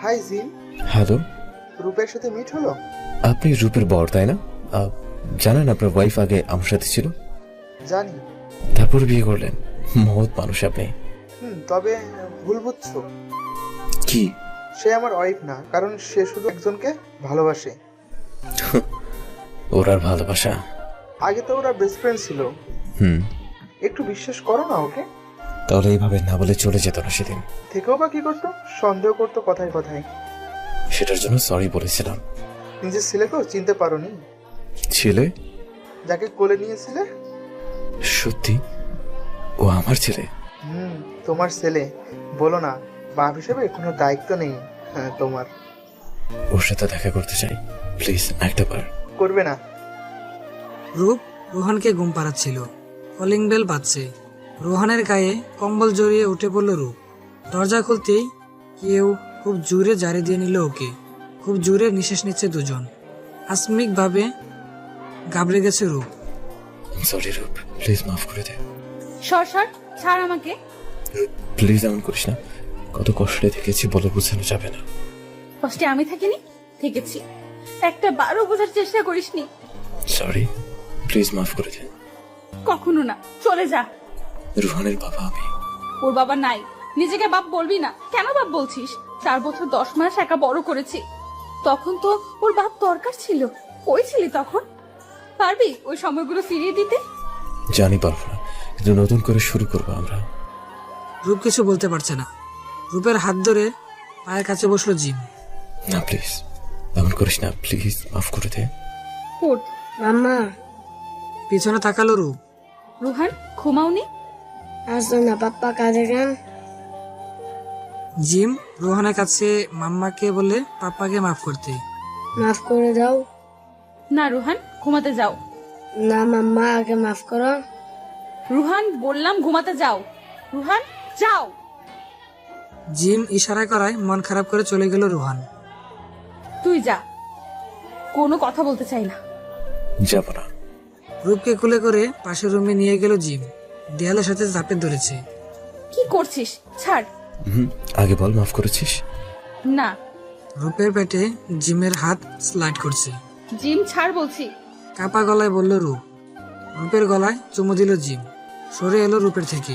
Hi Jim. হ্যালো। রূপের সাথে মিট হলো? আপনি রূপের বর তাই না? জানেন আপনার ওয়াইফ আগে আমার সাথে ছিল? জানি। তারপর বিয়ে করলেন? মহৎ মানুষ আপনি। তবে ভুল বুঝছো। কি? সে আমার ওয়াইফ না, কারণ সে শুধু একজনকে ভালোবাসে। ওর আর ভালোবাসা? আগে তো ওরা বেস্ট ফ্রেন্ড ছিল। একটু বিশ্বাস করো না ওকে। তাহলে এইভাবে না বলে চলে যেত না সেদিন। থেকেও বা কি করতো? সন্দেহ করতো কথায় কথায়। সেটার জন্য সরি বলেছিলাম। নিজের ছেলেকেও চিনতে পারোনি? ছেলে? যাকে কোলে নিয়েছিলে। সত্যি ও আমার ছেলে? তোমার ছেলে। বলো না, বাপ হিসেবে কোনো দায়িত্ব নেই তোমার। ওর সাথে দেখা করতে চাই, প্লিজ একটা বার। করবে না। রূপ রোহানকে ঘুম পাড়াচ্ছিল। কলিং বেল বাজছে। রোহানের গায়ে কম্বল জড়িয়ে উঠে পড়ল রূপ। দরজা খুলতেই কেউ খুব জোরে জারি দিয়ে নিল ওকে। খুব জোরে নিঃশ্বাস নিচ্ছে দুজন। আকস্মিক ভাবে ঘাবড়ে গেছে রূপ। সরি রূপ, প্লিজ মাফ করে দে। সর সর, ছাড় আমাকে। প্লিজ এমন করিস না, কত কষ্টে থেকেছি বলে বোঝানো যাবে না। কষ্টে আমি থাকিনি? থেকেছি। একটা বারও বোঝার চেষ্টা করিসনি। সরি, প্লিজ মাফ করে দে। কখনো না, চলে যা। রুহানের বাবা আমি। ওর বাবা নাই, নিজেকে বাপ বলবি না। কেন বাপ বলছিস? 4 বছর 10 মাস একা বড় করেছি। তখন তো ওর বাপ দরকার ছিল। কই ছিলি তখন? পারবি ওই সময়গুলো ফিরিয়ে দিতে? জানি পারবো না, কিন্তু নতুন করে শুরু করবো আমরা। রূপ কিছু বলতে পারছে না। রূপের হাত ধরে পায়ের কাছে বসলো জিম। না প্লিজ এমন করিস না, প্লিজ মাফ করে দে। ওঠ। মাম্মা পিছনে তাকালো রূপ। রুহান, ঘুমাওনি? আসো না, পাপ্পা কাঁদে কেন? জিম রোহানের কাছে মাম্মাকে বলে পাপ্পাকে মাফ করতে। মাফ করে দাও। না রুহান, ঘুমাতে যাও। না মাম্মা, আগে মাফ করো। রুহান, বললাম ঘুমাতে যাও। রুহান, যাও। জিম ইশারা করায় মন খারাপ করে চলে গেল রোহান। তুই যা, কোনো কথা বলতে চাই না। যাব না। রূপকে কোলে করে পাশের রুমে নিয়ে গেল জিম। দেয়ালের সাথে চাপে ধরেছে। কি করছিস? ছাড়। আগে বল মাফ করেছিস? না। রূপের পেটে জিমের হাত স্লাইড করছে। জিম, ছাড় বলছি। কাপা গলায় বলল রূপ। রূপের গলায় চুমু দিল জিম। সরে এলো রূপের থেকে।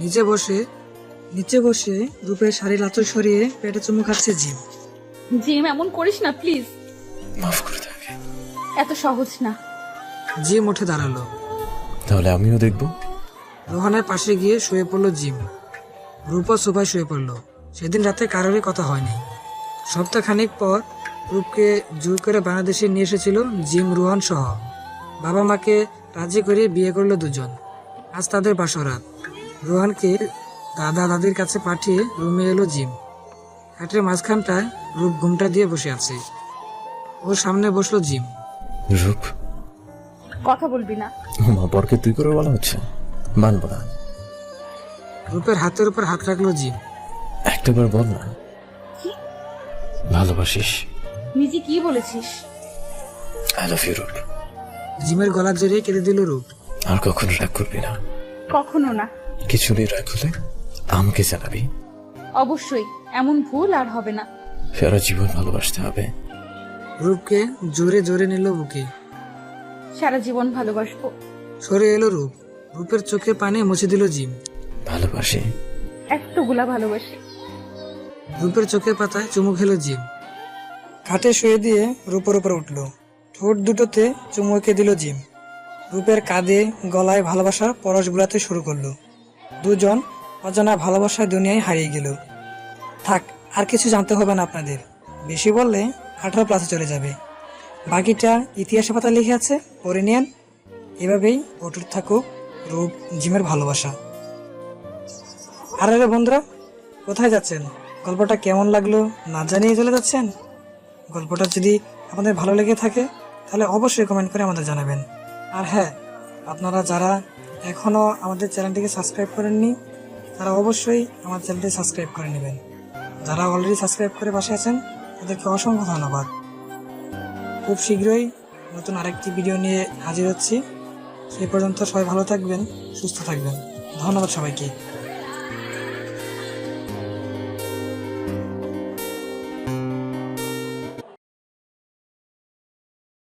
নিচে বসে রূপের শাড়ির আঁচল সরিয়ে পেটে চুমু খাচ্ছে জিম। জিম, এমন করিস না প্লিজ। মাফ করে দে। এত সহজ না। জিম উঠে দাঁড়ালো। তাহলে আমিও দেখবো। রোহানের পাশে গিয়ে শুয়ে পড়লো জিম। রূপও সোফায় শুয়ে পড়লো। সেদিন রাতে কারোরই কথা হয়নি। সপ্তাহখানেক পর রূপকে জোর করে বাংলাদেশে নিয়ে এসেছিল জিম, রোহান সহ। বাবা মাকে রাজি করে বিয়ে করলো দুজন। আজ তাদের বাসরাত। রোহানকে দাদা দাদির কাছে পাঠিয়ে রুমে এলো জিম। খাটের মাঝখানটায় রূপ ঘুমটা দিয়ে বসে আছে। ওর সামনে বসলো জিম। রূপ, কথা বলবি না। মা বরকে তুই করে বলা হচ্ছে, মানবো না। রূপের হাতের উপর হাত রাখলো জিম। একটাবার বল না ভালোবাসিস। নিজে কি বলেছিস? আই লাভ ইউ রূপ। জিমের গলা জড়িয়ে কেঁদে দিল রূপ। আর কখনো রাগ করবি না। কখনো না। কিছু নেই, রাগ হলে আমাকে জানাবি। অবশ্যই, এমন ভুল আর হবে না। সারা জীবন ভালোবাসতে হবে। রূপকে জোরে জোরে নিল বুকে। সারা জীবন ভালোবাসবো। সরে এলো রূপ। রূপের চোখে পানি মুছে দিল জিম। ভালোবাসি। এতগুলা ভালোবাসি। রূপের চোখের পাতায় চুমু খেলো জিম। খাটে শুয়ে দিয়ে রূপের উপর উঠলো। ঠোঁট দুটোতে চুমু এঁকে দিল জিম। রূপের কাঁধে গলায় ভালোবাসার পরশ বুলাতে শুরু করলো। দুজন অজানা ভালোবাসার দুনিয়ায় হারিয়ে গেল। থাক, আর কিছু জানতে হবে না আপনাদের। বেশি বললে 18+ চলে যাবে। বাকিটা ইতিহাসে পাতা লিখে আছে, পড়ে নিন। এভাবেই অটুট থাকুক রূপ জিমের ভালোবাসা। আরে বন্ধুরা, কোথায় যাচ্ছেন? গল্পটা কেমন লাগলো না জানিয়ে চলে যাচ্ছেন? গল্পটা যদি আপনাদের ভালো লেগে থাকে তাহলে অবশ্যই কমেন্ট করে আমাদের জানাবেন। আর হ্যাঁ, আপনারা যারা এখনও আমাদের চ্যানেলটিকে সাবস্ক্রাইব করেননি তারা অবশ্যই আমার চ্যানেলটি সাবস্ক্রাইব করে নেবেন। যারা অলরেডি সাবস্ক্রাইব করে পাশে আছেন তাদেরকে অসংখ্য ধন্যবাদ। খুব শীঘ্রই নতুন আরেকটি ভিডিও নিয়ে হাজির হচ্ছি। সেই পর্যন্ত সবাই ভালো থাকবেন, সুস্থ থাকবেন। ধন্যবাদ সবাইকে।